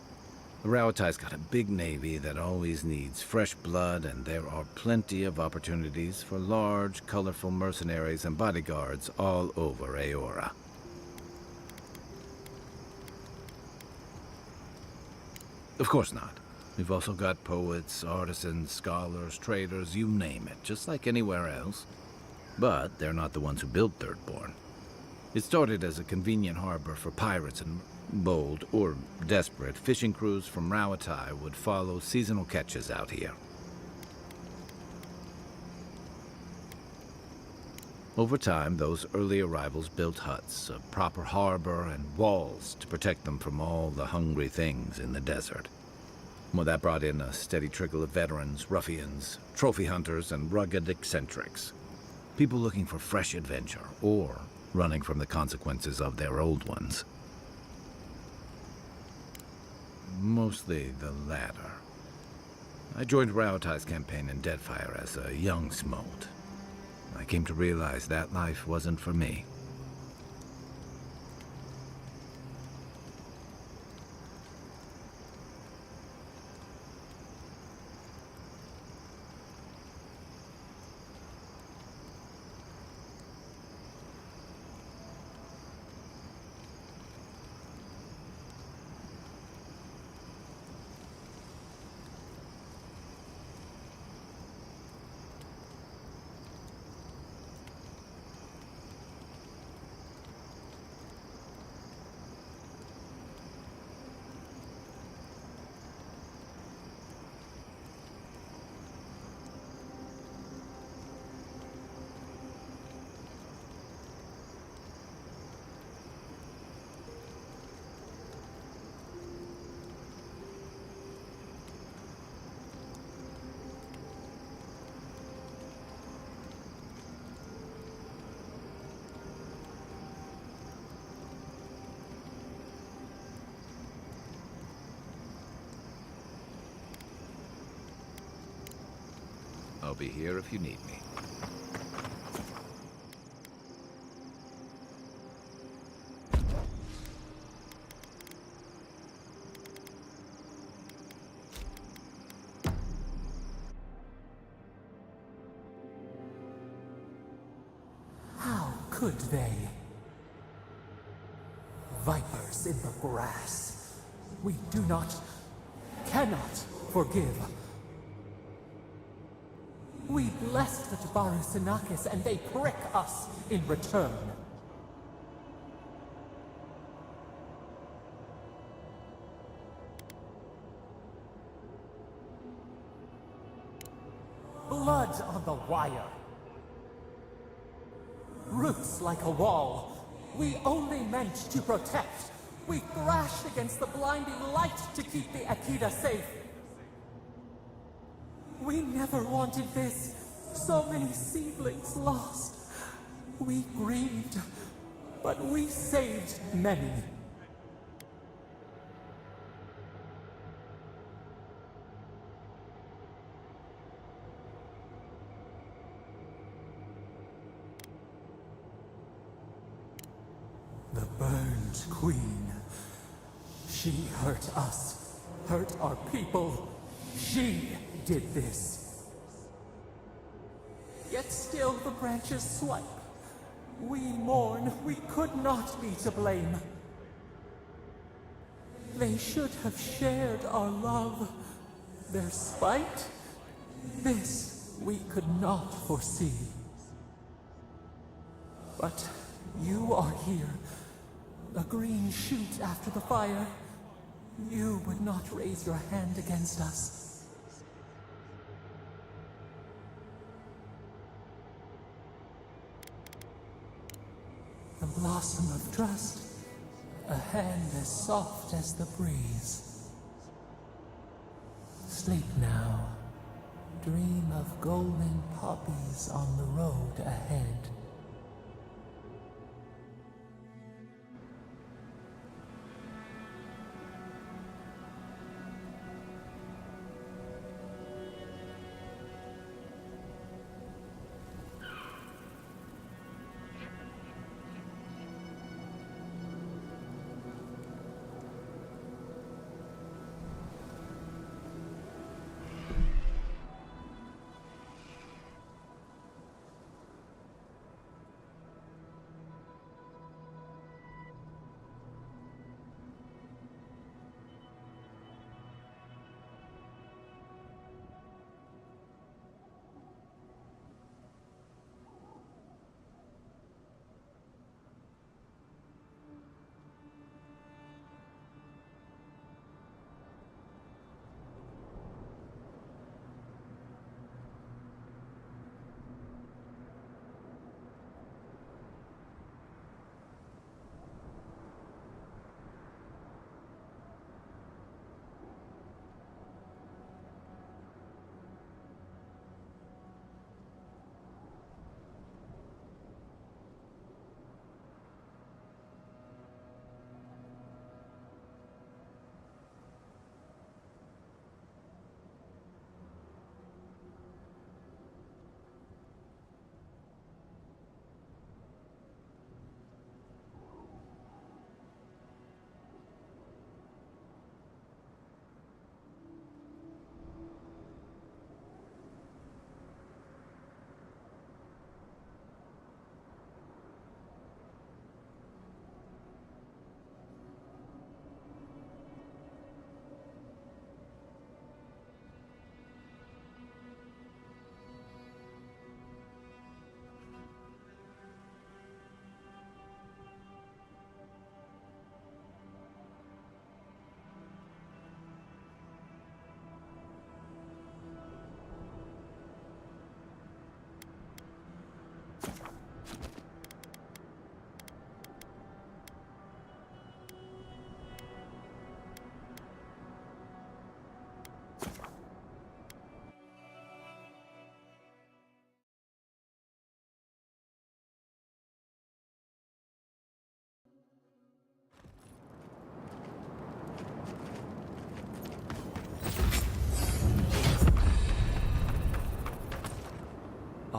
Speaker 4: The Rawatai's got a big navy that always needs fresh blood, and there are plenty of opportunities for large, colorful mercenaries and bodyguards all over Aora. Of course not. We've also got poets, artisans, scholars, traders, you name it, just like anywhere else. But they're not the ones who built Thirdborn. It started as a convenient harbor for pirates, and bold, or desperate, fishing crews from Rauatai would follow seasonal catches out here. Over time, those early arrivals built huts, a proper harbor, and walls to protect them from all the hungry things in the desert. Well, that brought in a steady trickle of veterans, ruffians, trophy hunters, and rugged eccentrics. People looking for fresh adventure, or running from the consequences of their old ones. Mostly the latter. I joined Rauatai's campaign in Deadfire as a young smote. I came to realize that life wasn't for me. I'll be here if you need me.
Speaker 1: How could they? Vipers in the grass. We do not, cannot forgive. We blessed the Tabaru and they prick us in return. Blood on the wire. Roots like a wall. We only meant to protect. We thrashed against the blinding light to keep the Akita safe. We never wanted this. So many seedlings lost. We grieved, but we saved many. The burned queen. She hurt us, hurt our people. She did this. Yet still the branches swipe. We mourn, we could not be to blame. They should have shared our love. Their spite? This we could not foresee. But you are here. A green shoot after the fire. You would not raise your hand against us. The blossom of trust, a hand as soft as the breeze. Sleep now. Dream of golden poppies on the road ahead.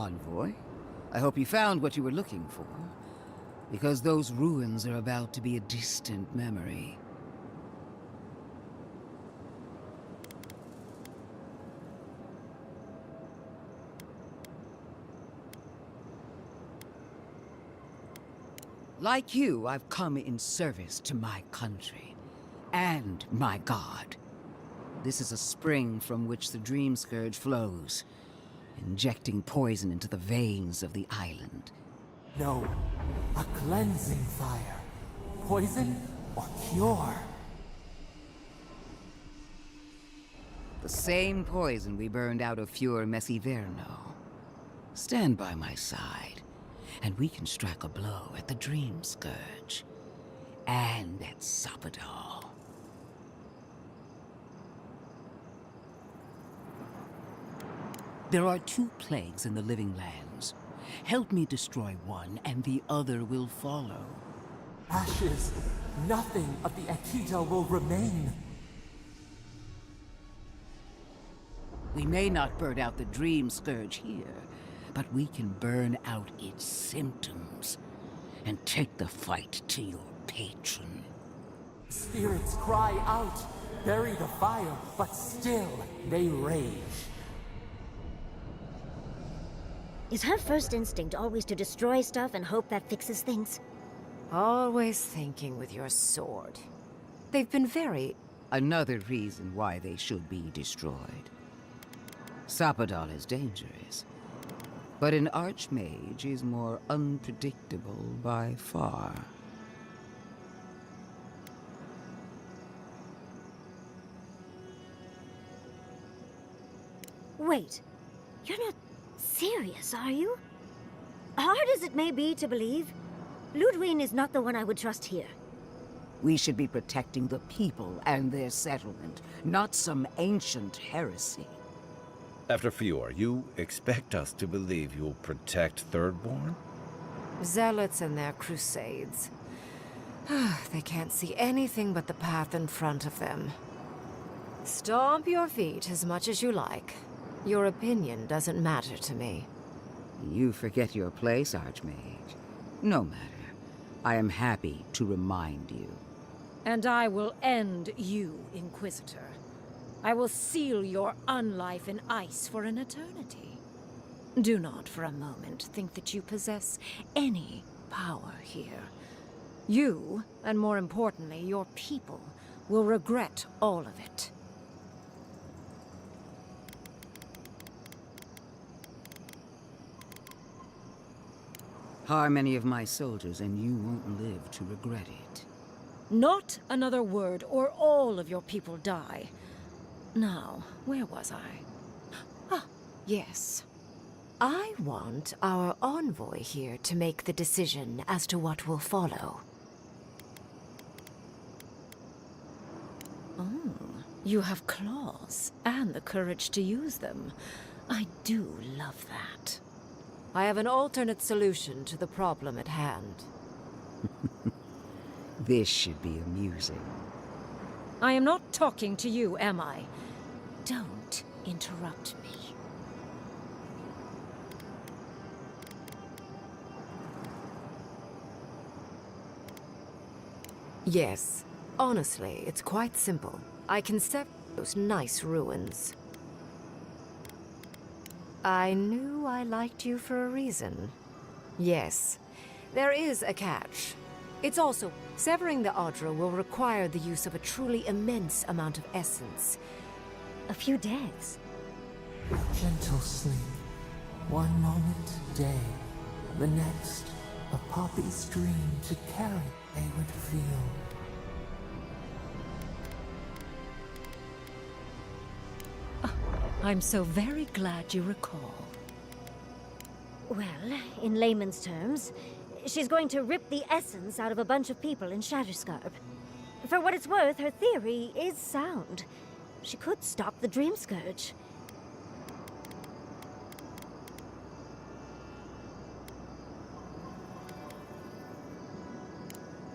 Speaker 10: Envoy. I hope you found what you were looking for, because those ruins are about to be a distant memory. Like you, I've come in service to my country, and my god. This is a spring from which the Dream Scourge flows, injecting poison into the veins of the island.
Speaker 1: No, a cleansing fire. Poison or cure?
Speaker 10: The same poison we burned out of Fure Messiverno. Stand by my side, and we can strike a blow at the Dream Scourge. And at Sapadal. There are 2 plagues in the Living Lands. Help me destroy one, and the other will follow.
Speaker 1: Ashes. Nothing of the Akita will remain.
Speaker 10: We may not burn out the Dream Scourge here, but we can burn out its symptoms and take the fight to your patron.
Speaker 1: Spirits cry out, bury the fire, but still they rage.
Speaker 2: Is her first instinct always to destroy stuff and hope that fixes things?
Speaker 9: Always thinking with your sword. They've been very...
Speaker 10: Another reason why they should be destroyed. Sapadal is dangerous, but an Archmage is more unpredictable by far.
Speaker 2: Wait, you're not serious, are you? Hard as it may be to believe, Ludwig is not the one I would trust here.
Speaker 10: We should be protecting the people and their settlement, not some ancient heresy.
Speaker 4: After Fior, you expect us to believe you'll protect Thirdborn?
Speaker 9: Zealots and their crusades. They can't see anything but the path in front of them. Stomp your feet as much as you like. Your opinion doesn't matter to me.
Speaker 10: You forget your place, Archmage. No matter. I am happy to remind you.
Speaker 3: And I will end you, Inquisitor. I will seal your unlife in ice for an eternity. Do not for a moment think that you possess any power here. You, and more importantly, your people, will regret all of it.
Speaker 10: Harm any of my soldiers and you won't live to regret it.
Speaker 3: Not another word, or all of your people die. Now, where was I?
Speaker 9: Ah, yes. I want our envoy here to make the decision as to what will follow.
Speaker 3: Oh, you have claws, and the courage to use them. I do love that.
Speaker 9: I have an alternate solution to the problem at hand.
Speaker 10: This should be amusing.
Speaker 3: I am not talking to you, am I? Don't interrupt me.
Speaker 9: Yes. Honestly, it's quite simple. I can set those nice ruins. I knew I liked you for a reason. Yes, there is a catch. It's also, severing the Audra will require the use of a truly immense amount of essence.
Speaker 2: A few days.
Speaker 1: Gentle sleep. One moment day, the next, a poppy's dream to carry they would feel.
Speaker 3: I'm so very glad you recall.
Speaker 2: Well, in layman's terms, she's going to rip the essence out of a bunch of people in Shatterscarp. For what it's worth, her theory is sound. She could stop the Dream Scourge.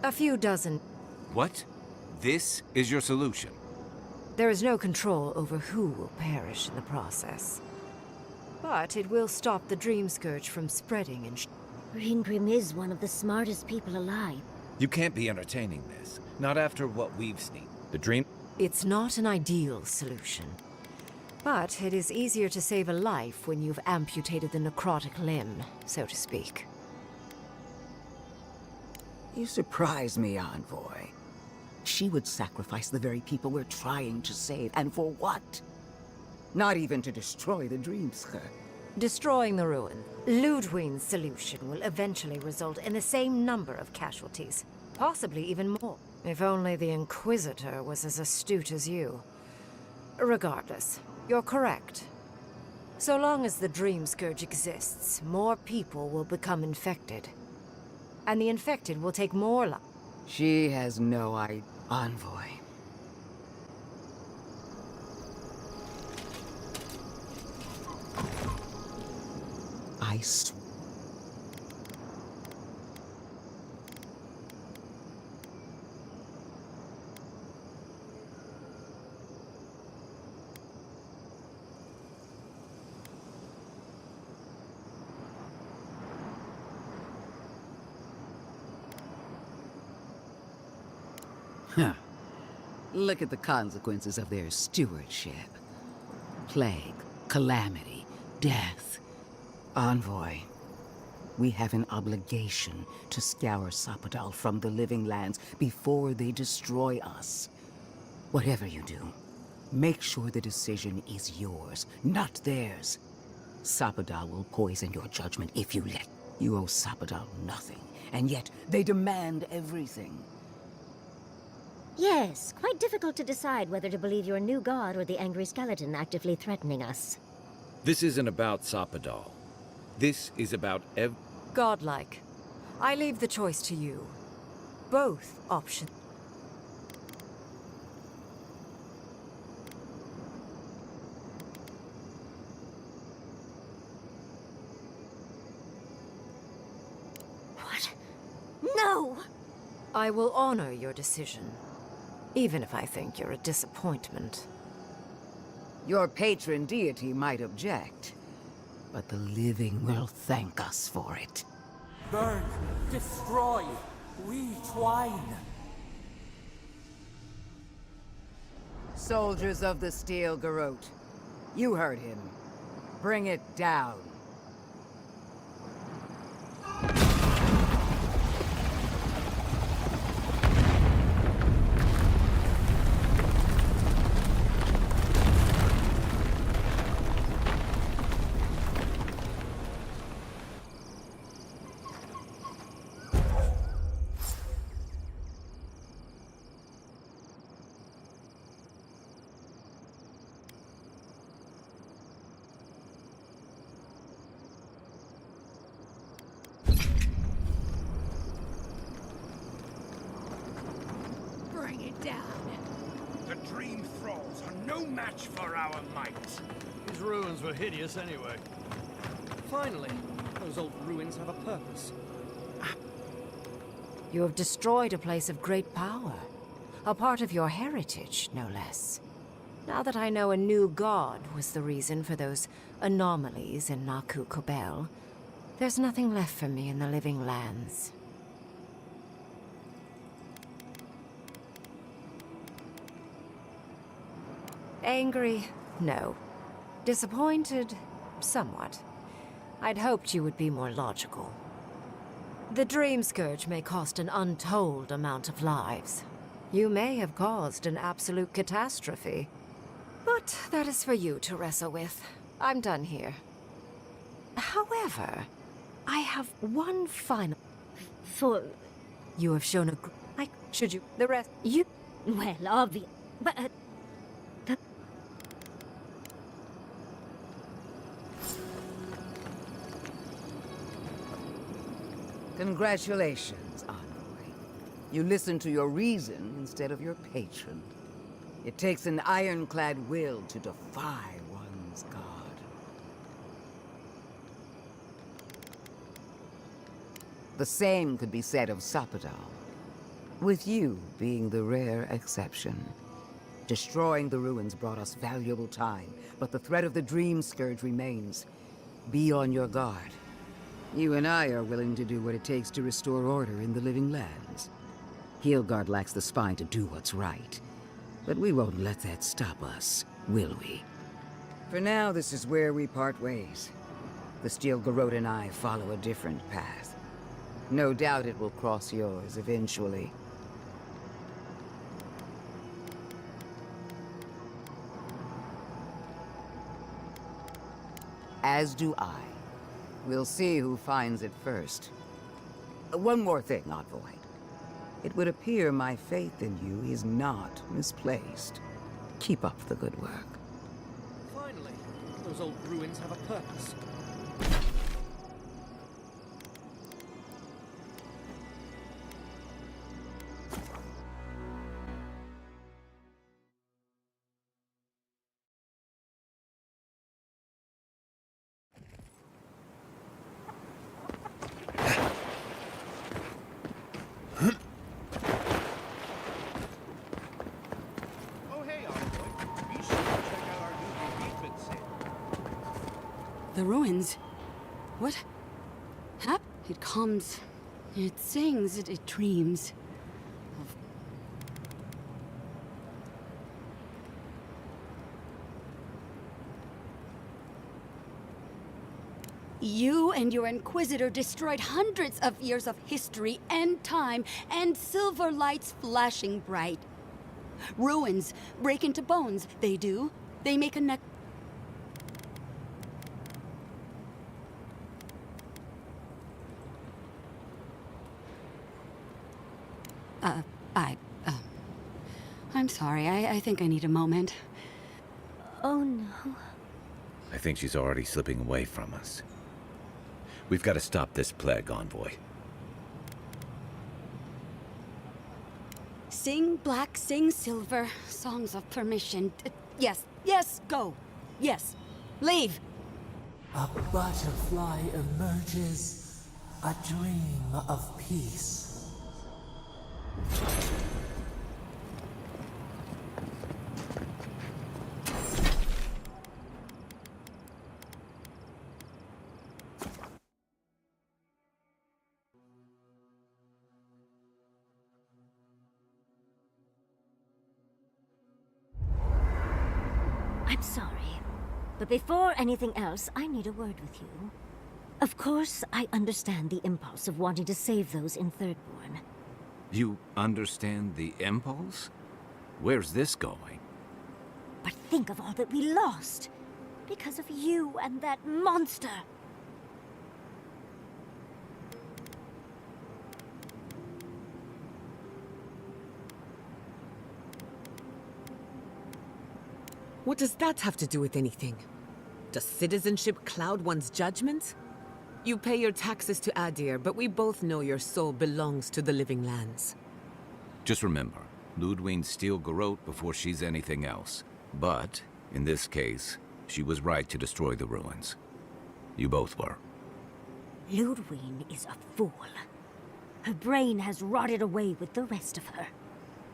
Speaker 9: A few dozen.
Speaker 4: What? This is your solution?
Speaker 9: There is no control over who will perish in the process. But it will stop the Dream Scourge from spreading and
Speaker 2: Ringgrim is one of the smartest people alive.
Speaker 4: You can't be entertaining this. Not after what we've seen. The dream...
Speaker 9: It's not an ideal solution. But it is easier to save a life when you've amputated the necrotic limb, so to speak.
Speaker 10: You surprise me, Envoy. She would sacrifice the very people we're trying to save, and for what? Not even to destroy the Dreamsker.
Speaker 9: Destroying the ruin. Ludwig's solution will eventually result in the same number of casualties. Possibly even more. If only the Inquisitor was as astute as you. Regardless, you're correct. So long as the Dream Scourge exists, more people will become infected. And the infected will take more life.
Speaker 10: She has no idea. Envoy. I swear. Huh. Look at the consequences of their stewardship. Plague, calamity, death. Envoy, we have an obligation to scour Sapadal from the living lands before they destroy us. Whatever you do, make sure the decision is yours, not theirs. Sapadal will poison your judgment if you let. You owe Sapadal nothing, and yet they demand everything.
Speaker 2: Yes, quite difficult to decide whether to believe your new god or the angry skeleton actively threatening us.
Speaker 4: This isn't about Sapadal. This is about
Speaker 9: Godlike. I leave the choice to you. Both options.
Speaker 2: What? No!
Speaker 9: I will honor your decision, even if I think you're a disappointment.
Speaker 10: Your patron deity might object, but the living will thank us for it.
Speaker 1: Burn, destroy, we twine.
Speaker 10: Soldiers of the Steel Garrote, you heard him. Bring it down.
Speaker 11: Bring it down.
Speaker 5: The Dream Thralls are no match for our might.
Speaker 12: These ruins were hideous anyway. Finally, those old ruins have a purpose.
Speaker 9: You have destroyed a place of great power. A part of your heritage, no less. Now that I know a new god was the reason for those anomalies in Naku Kobel, there's nothing left for me in the living lands. Angry? No. Disappointed? Somewhat. I'd hoped you would be more logical. The Dream Scourge may cost an untold amount of lives. You may have caused an absolute catastrophe. But that is for you to wrestle with. I'm done here. However, I have one final...
Speaker 2: For...
Speaker 9: You have shown a... should you... The rest...
Speaker 2: You... Well, obvious... But...
Speaker 10: Congratulations, Envoy. You listened to your reason instead of your patron. It takes an ironclad will to defy one's god. The same could be said of Sapadal, with you being the rare exception. Destroying the ruins brought us valuable time, but the threat of the Dream Scourge remains. be on your guard. You and I are willing to do what it takes to restore order in the Living Lands. Heelguard lacks the spine to do what's right. But we won't let that stop us, will we? For now, this is where we part ways. The Steel Garrote and I follow a different path. No doubt it will cross yours eventually. As do I. We'll see who finds it first. One more thing, Envoy. It would appear my faith in you is not misplaced. Keep up the good work.
Speaker 12: Finally, those old ruins have a purpose.
Speaker 13: The ruins? What? Hap? It comes. It sings. It dreams. Of... You and your Inquisitor destroyed hundreds of years of history and time and silver lights flashing bright. Ruins break into bones. They do. They make a neck. I'm sorry. I think I need a moment.
Speaker 2: Oh no.
Speaker 4: I think she's already slipping away from us. We've got to stop this plague, Envoy.
Speaker 13: Sing black, sing silver. Songs of permission. Yes, yes, go. Yes, leave.
Speaker 1: A butterfly emerges, a dream of peace.
Speaker 2: I'm sorry, but before anything else, I need a word with you. Of course, I understand the impulse of wanting to save those in Thirdborn.
Speaker 4: You understand the impulse? Where's this going?
Speaker 2: But think of all that we lost because of you and that monster.
Speaker 14: What does that have to do with anything? Does citizenship cloud one's judgment? You pay your taxes to Adir, but we both know your soul belongs to the Living Lands.
Speaker 4: Just remember, Ludwine's Steel Garrote before she's anything else. But, in this case, she was right to destroy the ruins. You both were.
Speaker 2: Ludwine is a fool. Her brain has rotted away with the rest of her.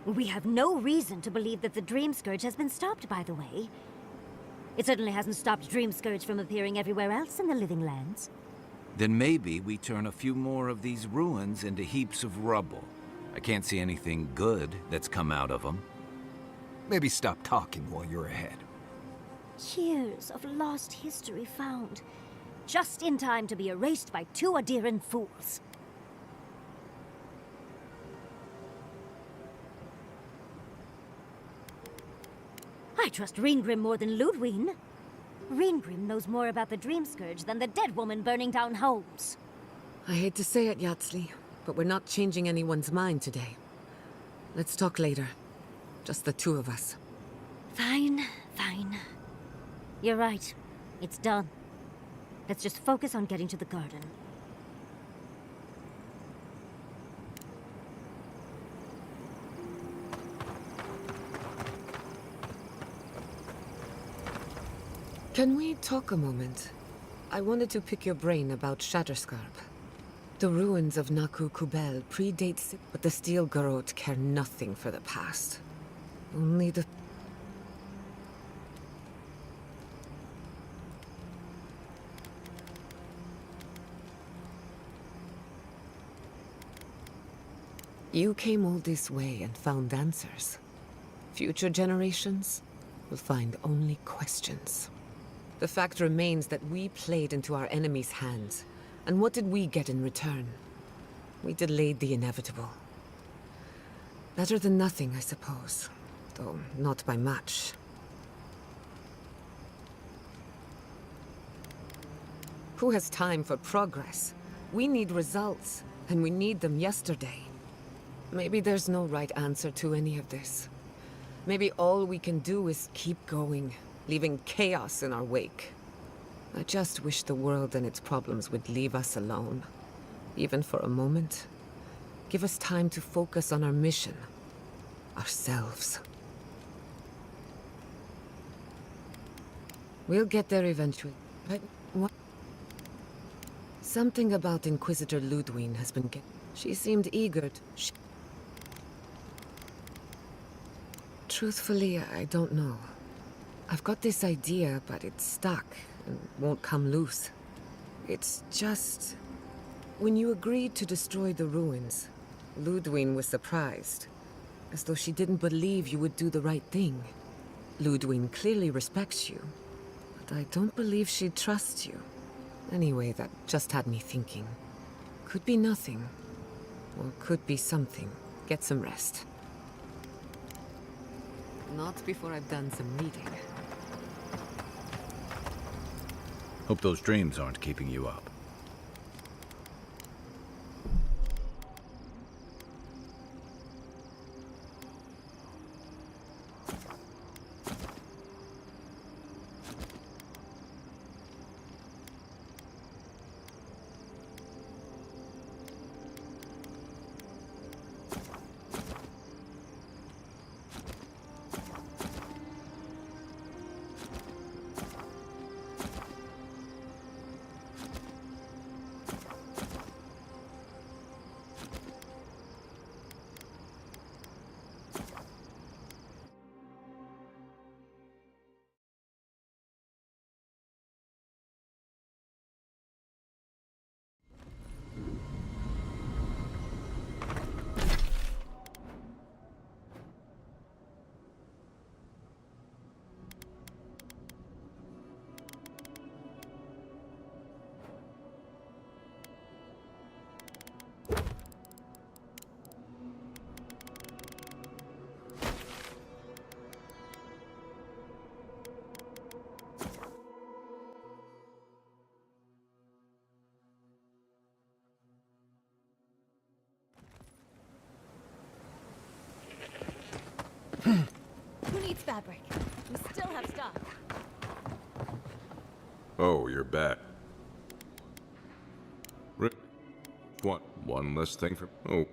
Speaker 2: We have no reason to believe that the Dream Scourge has been stopped, by the way. It certainly hasn't stopped Dream Scourge from appearing everywhere else in the Living Lands.
Speaker 4: Then maybe we turn a few more of these ruins into heaps of rubble. I can't see anything good that's come out of them.
Speaker 6: Maybe stop talking while you're ahead.
Speaker 2: Years of lost history found, just in time to be erased by two Adiran fools. I trust Reengrim more than Ludwine. Reengrim knows more about the Dream Scourge than the dead woman burning down homes.
Speaker 14: I hate to say it, Yatsley, but we're not changing anyone's mind today. Let's talk later. Just the two of us.
Speaker 2: Fine, fine. You're right. It's done. Let's just focus on getting to the garden.
Speaker 14: Can we talk a moment? I wanted to pick your brain about Shatterscarp. The ruins of Naku Kubel predate, but the Steel Garrote care nothing for the past. Only the... You came all this way and found answers. Future generations will find only questions. The fact remains that we played into our enemy's hands. And what did we get in return? We delayed the inevitable. Better than nothing, I suppose. Though not by much. Who has time for progress? We need results, and we need them yesterday. Maybe there's no right answer to any of this. Maybe all we can do is keep going, leaving chaos in our wake. I just wish the world and its problems would leave us alone. Even for a moment. Give us time to focus on our mission. Ourselves. We'll get there eventually. But what? Something about Inquisitor Ludwig has been She seemed eager to... Truthfully, I don't know. I've got this idea, but it's stuck and won't come loose. It's just... When you agreed to destroy the ruins, Ludwig was surprised, as though she didn't believe you would do the right thing. Ludwig clearly respects you, but I don't believe she'd trust you. Anyway, that just had me thinking. Could be nothing, or could be something. Get some rest. Not before I've done some reading.
Speaker 4: Hope those dreams aren't keeping you up.
Speaker 11: Who needs fabric? We still have stock.
Speaker 15: Oh, you're back. What? One less thing for... Oh.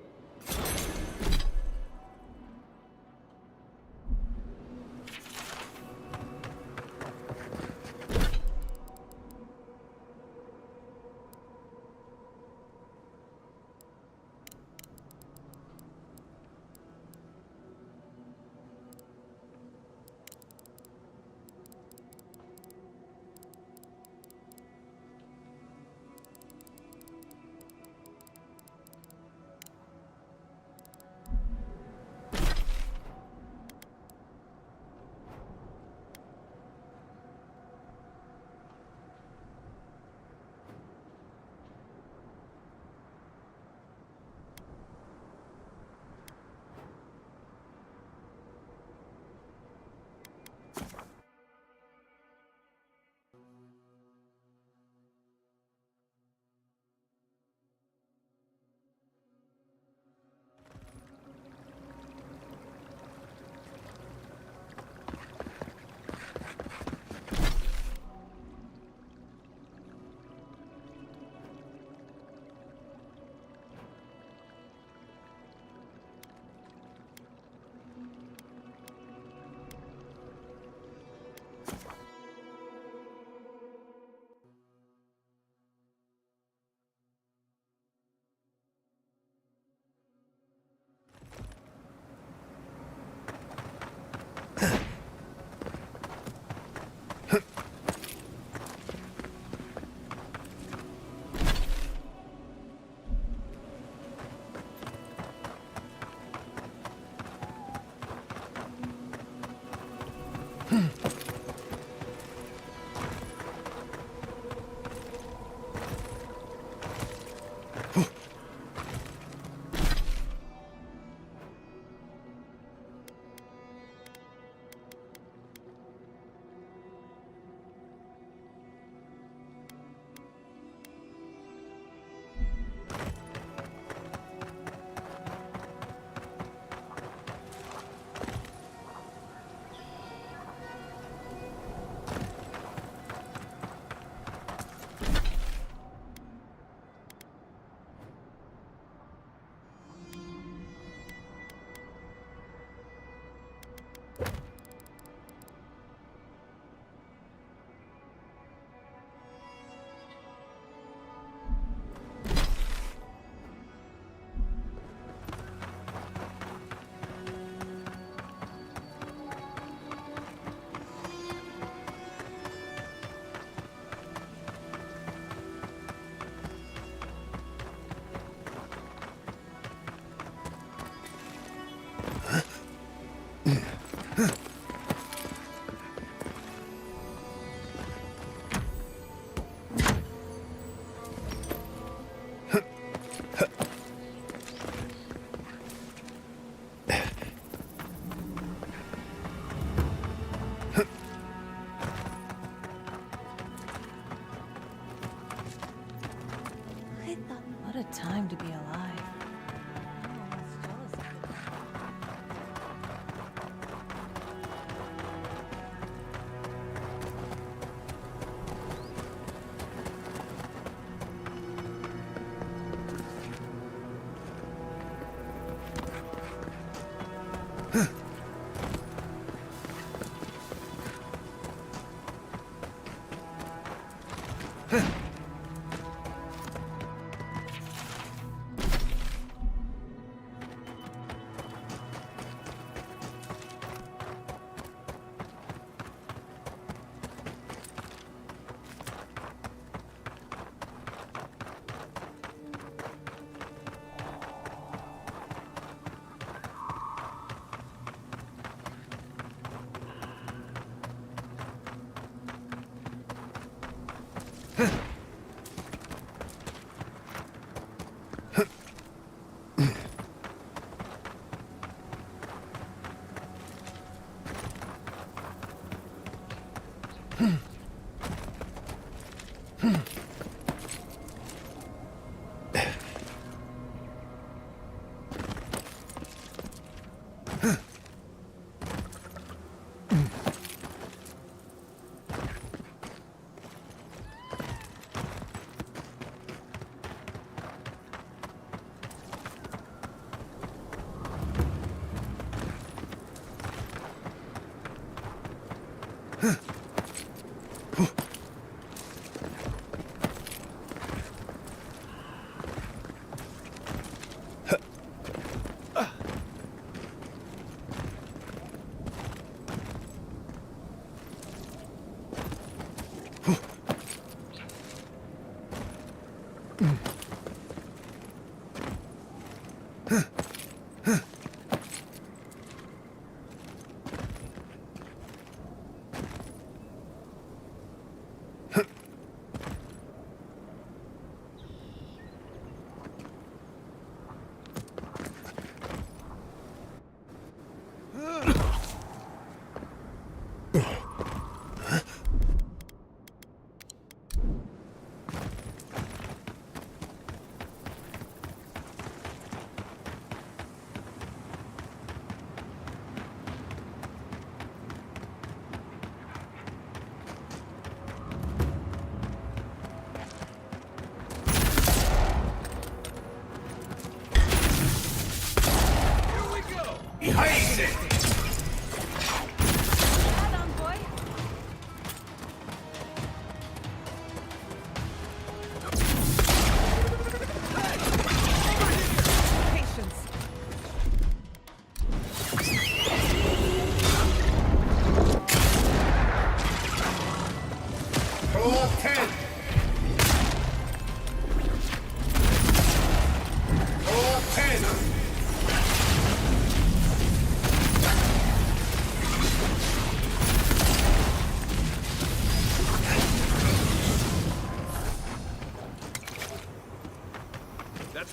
Speaker 16: alive.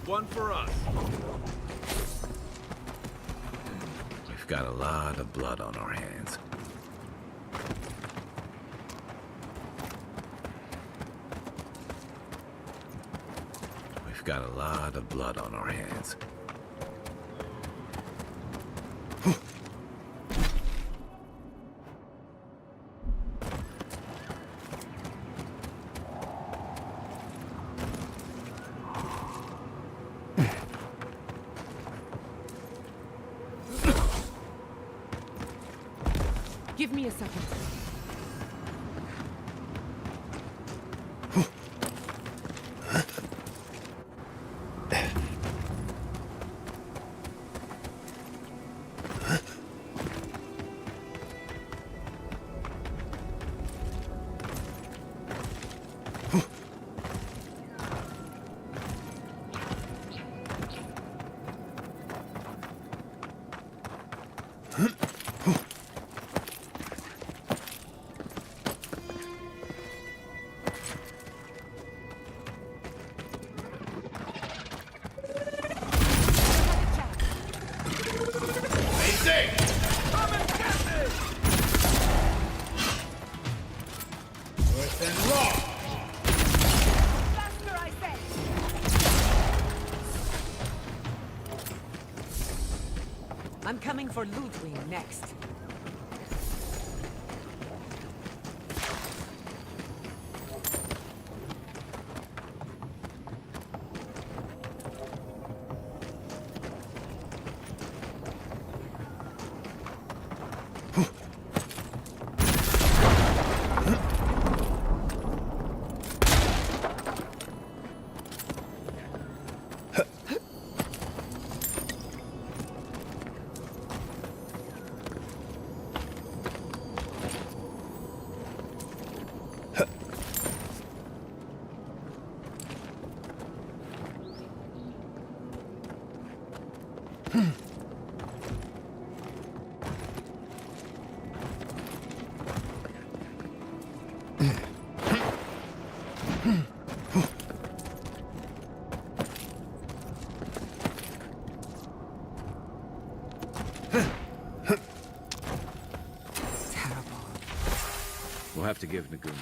Speaker 6: One for us.
Speaker 4: We've got a lot of blood on our hands. We've got a lot of blood on our hands.
Speaker 14: Give me a second. I'm coming for Ludwig next.
Speaker 4: We'll have to give Nagoon.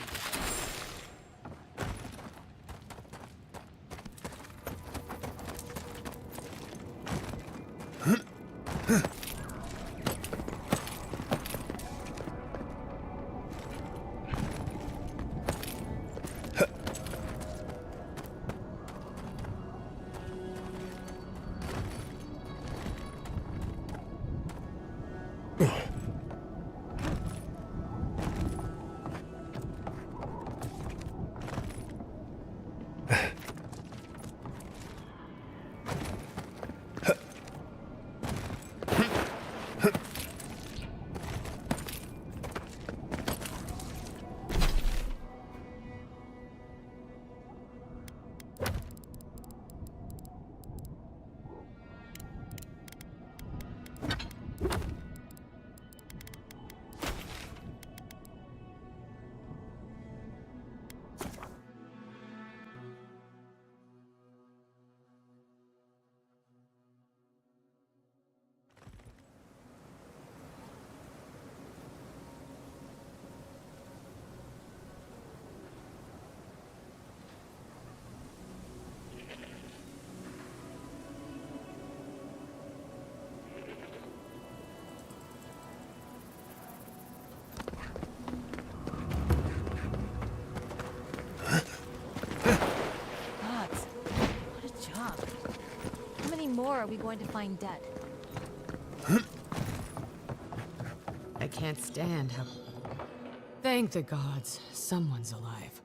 Speaker 11: More are we going to find dead?
Speaker 14: I can't stand how... Thank the gods, someone's alive.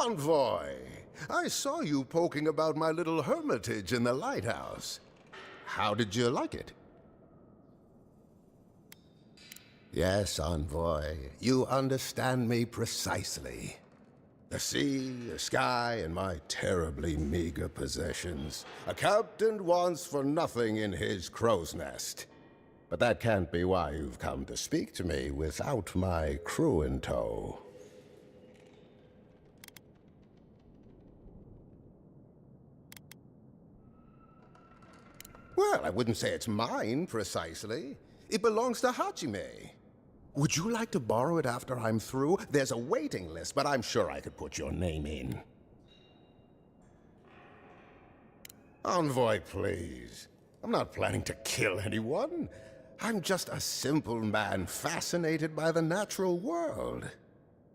Speaker 16: Envoy, I saw you poking about my little hermitage in the lighthouse. How did you like it? Yes, Envoy, you understand me precisely. The sea, the sky, and my terribly meager possessions. A captain wants for nothing in his crow's nest. But that can't be why you've come to speak to me without my crew in tow. Well, I wouldn't say it's mine, precisely. It belongs to Hajime. Would you like to borrow it after I'm through? There's a waiting list, but I'm sure I could put your name in. Envoy, please. I'm not planning to kill anyone. I'm just a simple man fascinated by the natural world.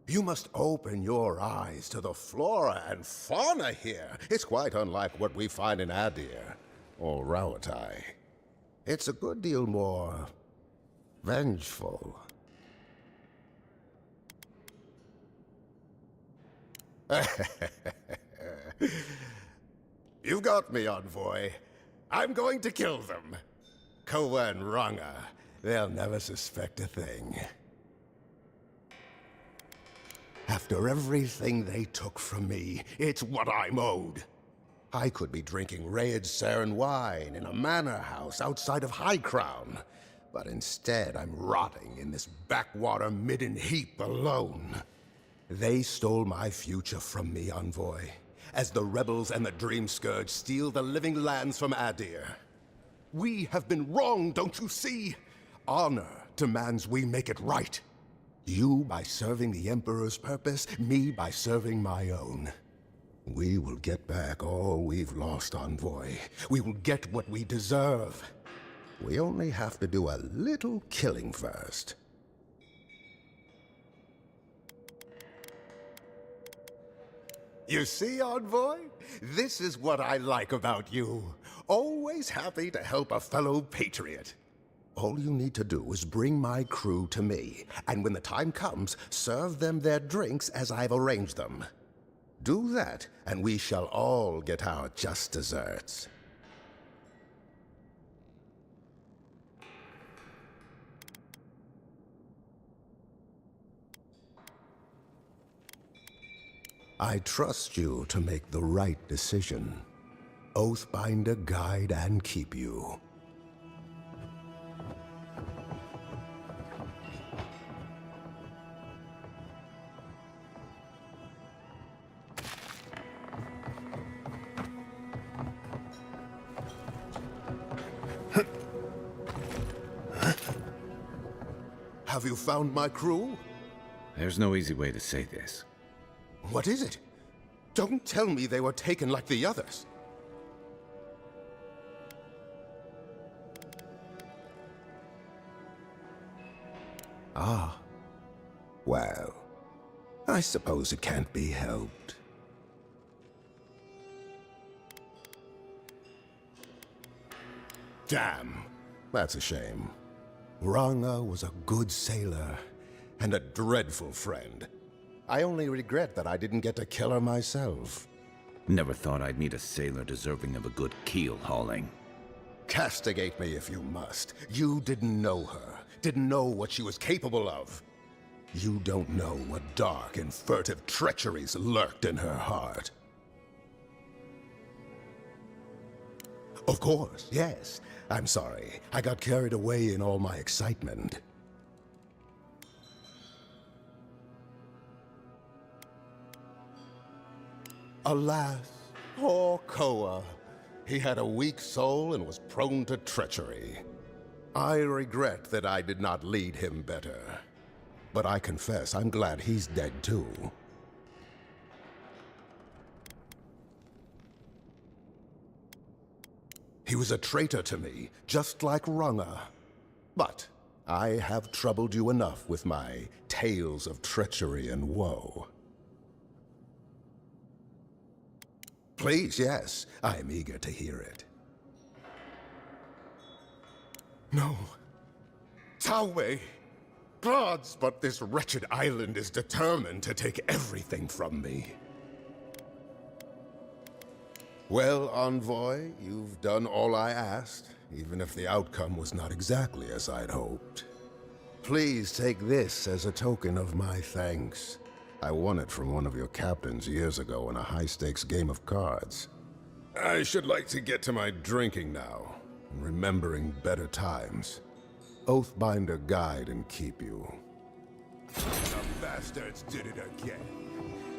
Speaker 16: You must open your eyes to the flora and fauna here. It's quite unlike what we find in Adir or Rawatai. It's a good deal more Vengeful. You've got me, Envoy. I'm going to kill them. Koa and Ranga, they'll never suspect a thing. After everything they took from me, it's what I'm owed. I could be drinking Raed Saren wine in a manor house outside of High Crown, but instead I'm rotting in this backwater midden heap alone. They stole my future from me, Envoy, as the rebels and the Dream Scourge steal the living lands from Adir. We have been wrong, don't you see? Honor demands we make it right. You by serving the Emperor's purpose, me by serving my own. We will get back all we've lost, Envoy. We will get what we deserve. We only have to do a little killing first. You see, Envoy? This is what I like about you. Always happy to help a fellow patriot. All you need to do is bring my crew to me, and when the time comes, serve them their drinks as I've arranged them. Do that, and we shall all get our just desserts. I trust you to make the right decision. Oathbinder guide and keep you. Have you found my crew?
Speaker 4: There's no easy way to say this.
Speaker 16: What is it? Don't tell me they were taken like the others. Ah. Well, I suppose it can't be helped. Damn, that's a shame. Ranga was a good sailor and a dreadful friend. I only regret that I didn't get to kill her myself.
Speaker 4: Never thought I'd meet a sailor deserving of a good keel hauling.
Speaker 16: Castigate me if you must. You didn't know her, didn't know what she was capable of. You don't know what dark and furtive treacheries lurked in her heart. Of course, yes. I'm sorry. I got carried away in all my excitement. Alas, poor Koa. He had a weak soul and was prone to treachery. I regret that I did not lead him better. But I confess I'm glad he's dead too. He was a traitor to me, just like Ranga. But I have troubled you enough with my tales of treachery and woe. Please, yes, I am eager to hear it. No. Taowei! Gods, but this wretched island is determined to take everything from me. Well, Envoy, you've done all I asked, even if the outcome was not exactly as I'd hoped. Please take this as a token of my thanks. I won it from one of your captains years ago in a high-stakes game of cards. I should like to get to my drinking now, remembering better times. Oathbinder guide and keep you. The bastards did it again.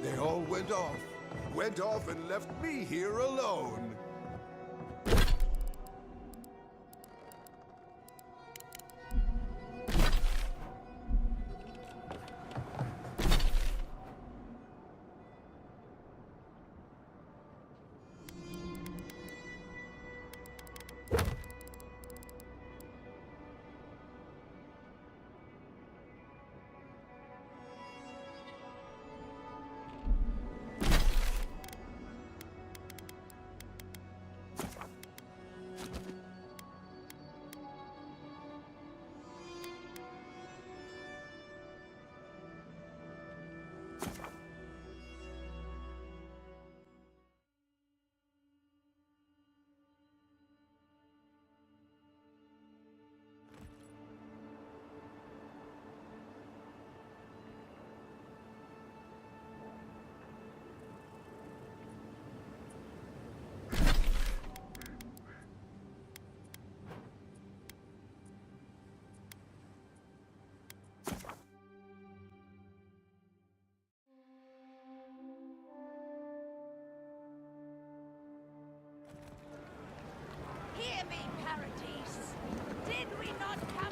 Speaker 16: They all went off and left me here alone.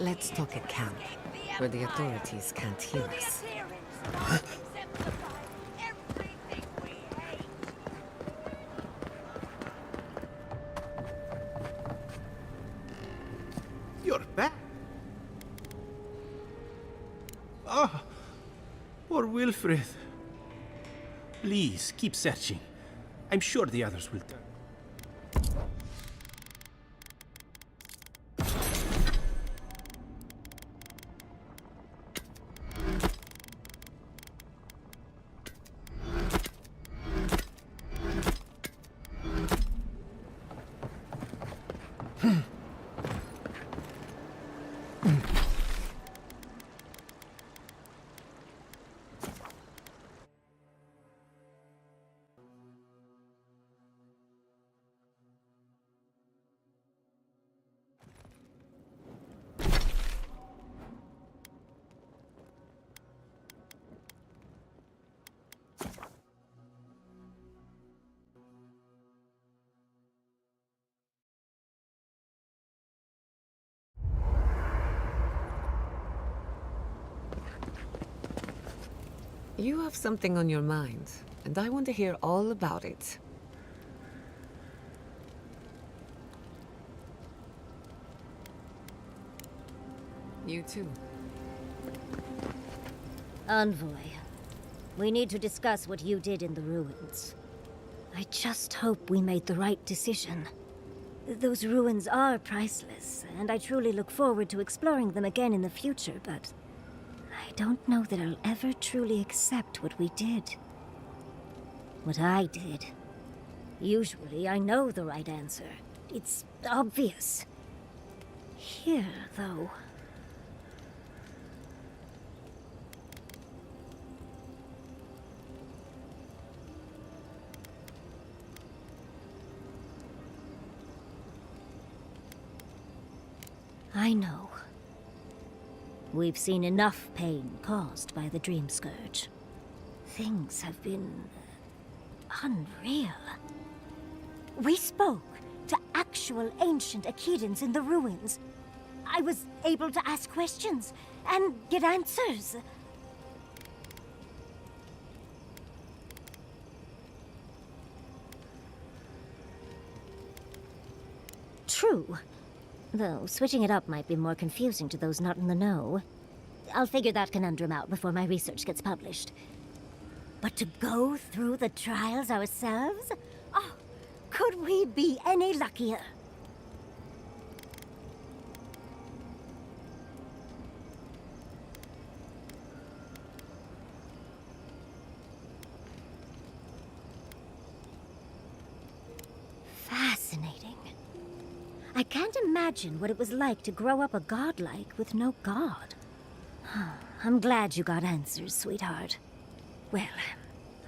Speaker 14: Let's talk at camp, where the authorities can't hear us.
Speaker 8: You're back. Ah, poor Wilfred. Please, keep searching. I'm sure the others will.
Speaker 14: You have something on your mind, and I want to hear all about it. You too.
Speaker 2: Envoy, we need to discuss what you did in the ruins. I just hope we made the right decision. Those ruins are priceless, and I truly look forward to exploring them again in the future, but I don't know that I'll ever truly accept what we did. What I did. Usually, I know the right answer. It's obvious. Here, though... I know. We've seen enough pain caused by the Dream Scourge. Things have been... unreal. We spoke to actual ancient Akedans in the ruins. I was able to ask questions and get answers. True. Though switching it up might be more confusing to those not in the know. I'll figure that conundrum out before my research gets published. But to go through the trials ourselves? Oh, could we be any luckier? Fascinating. I can't imagine what it was like to grow up a godlike with no god. I'm glad you got answers, sweetheart. Well,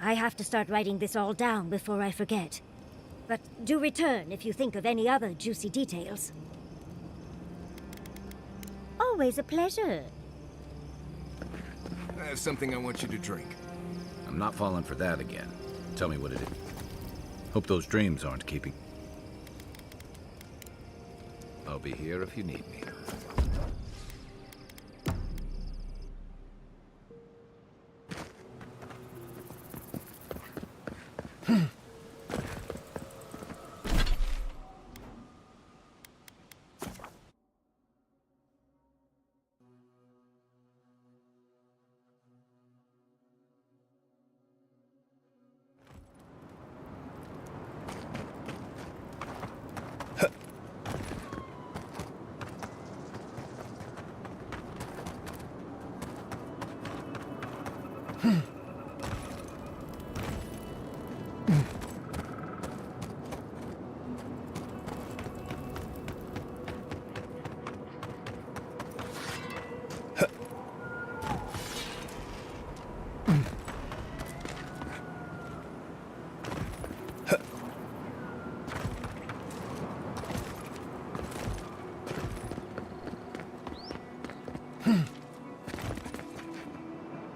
Speaker 2: I have to start writing this all down before I forget. But do return if you think of any other juicy details. Always a pleasure.
Speaker 6: I have something I want you to drink.
Speaker 4: I'm not falling for that again. Tell me what it is. Hope those dreams aren't keeping... I'll be here if you need me.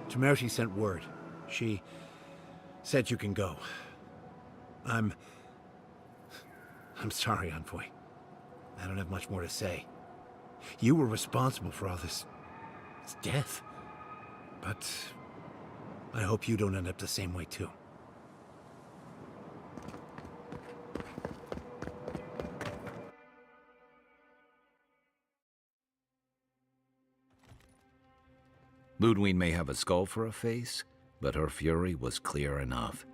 Speaker 17: Temerity sent word. She said you can go. I'm sorry, Envoy. I don't have much more to say. You were responsible for all this death. But I hope you don't end up the same way, too.
Speaker 4: Ludwig may have a skull for a face, but her fury was clear enough.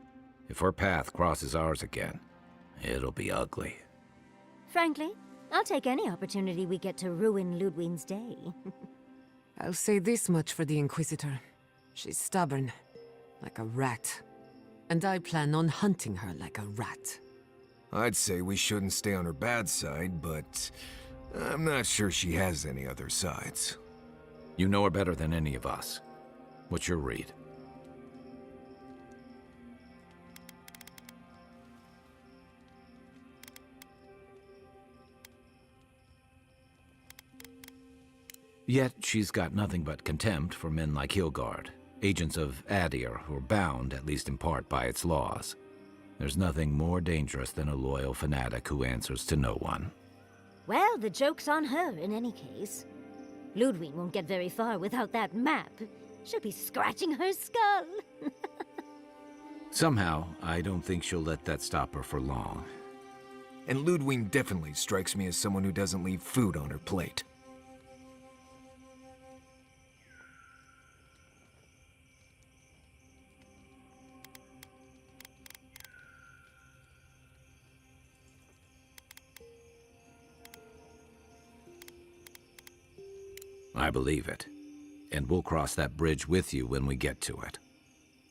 Speaker 4: If her path crosses ours again, it'll be ugly.
Speaker 2: Frankly, I'll take any opportunity we get to ruin Ludwig's day.
Speaker 14: I'll say this much for the Inquisitor. She's stubborn, like a rat. And I plan on hunting her like a rat.
Speaker 6: I'd say we shouldn't stay on her bad side, but I'm not sure she has any other sides.
Speaker 4: You know her better than any of us. What's your read? Yet she's got nothing but contempt for men like Hilgard, agents of Adir who are bound, at least in part, by its laws. There's nothing more dangerous than a loyal fanatic who answers to no one.
Speaker 2: Well, the joke's on her in any case. Ludwig won't get very far without that map. She'll be scratching her skull.
Speaker 4: Somehow, I don't think she'll let that stop her for long.
Speaker 6: And Ludwig definitely strikes me as someone who doesn't leave food on her plate.
Speaker 4: I believe it. And we'll cross that bridge with you when we get to it.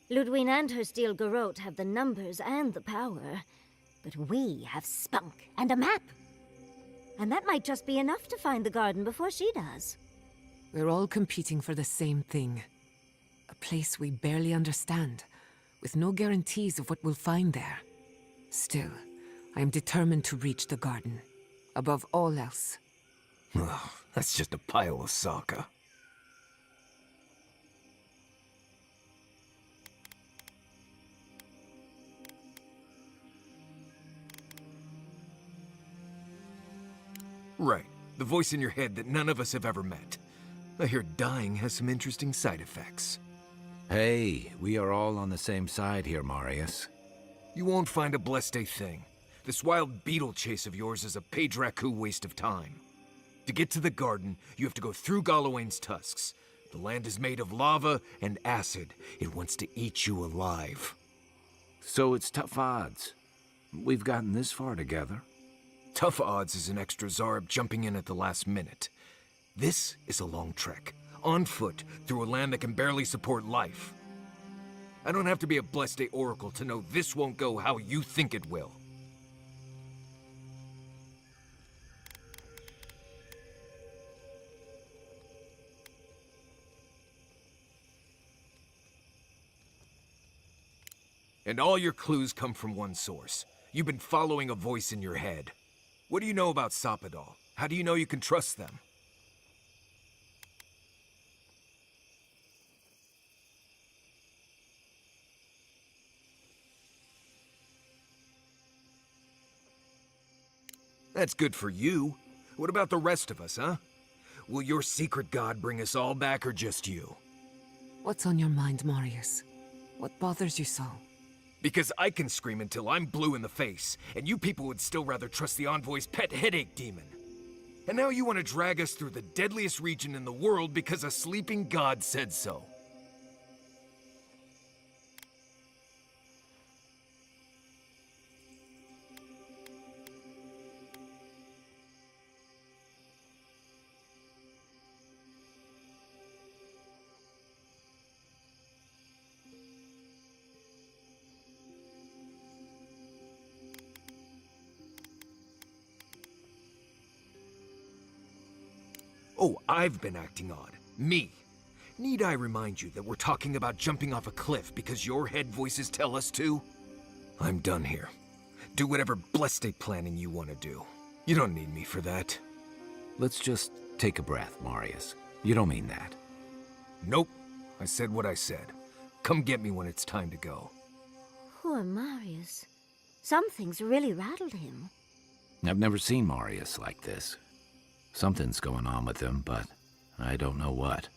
Speaker 2: Ludwig and her steel garrote have the numbers and the power. But we have spunk and a map. And that might just be enough to find the garden before she does.
Speaker 14: We're all competing for the same thing. A place we barely understand, with no guarantees of what we'll find there. Still, I am determined to reach the garden, above all else.
Speaker 6: Ugh, that's just a pile of Sokka. Right. The voice in your head that none of us have ever met. I hear dying has some interesting side effects.
Speaker 4: Hey, we are all on the same side here, Marius.
Speaker 6: You won't find a blessed thing. This wild beetle chase of yours is a Padraku waste of time. To get to the garden, you have to go through Galawain's tusks. The land is made of lava and acid. It wants to eat you alive.
Speaker 4: So it's tough odds. We've gotten this far together.
Speaker 6: Tough odds is an extra Zarb jumping in at the last minute. This is a long trek, on foot, through a land that can barely support life. I don't have to be a Blessed Oracle to know this won't go how you think it will. And all your clues come from one source. You've been following a voice in your head. What do you know about Soppadal? How do you know you can trust them? That's good for you. What about the rest of us, huh? Will your secret god bring us all back, or just you?
Speaker 14: What's on your mind, Marius? What bothers you so?
Speaker 6: Because I can scream until I'm blue in the face, and you people would still rather trust the Envoy's pet headache demon. And now you want to drag us through the deadliest region in the world because a sleeping god said so. Oh, I've been acting odd. Me. Need I remind you that we're talking about jumping off a cliff because your head voices tell us to? I'm done here. Do whatever blessed planning you want to do. You don't need me for that.
Speaker 4: Let's just take a breath, Marius. You don't mean that.
Speaker 6: Nope. I said what I said. Come get me when it's time to go.
Speaker 2: Poor Marius. Something's really rattled him.
Speaker 4: I've never seen Marius like this. Something's going on with him, but I don't know what.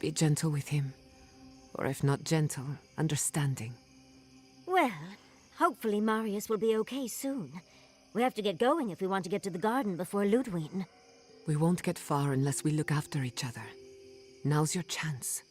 Speaker 14: Be gentle with him. Or if not gentle, understanding.
Speaker 2: Well, hopefully Marius will be okay soon. We have to get going if we want to get to the garden before Ludwig.
Speaker 14: We won't get far unless we look after each other. Now's your chance.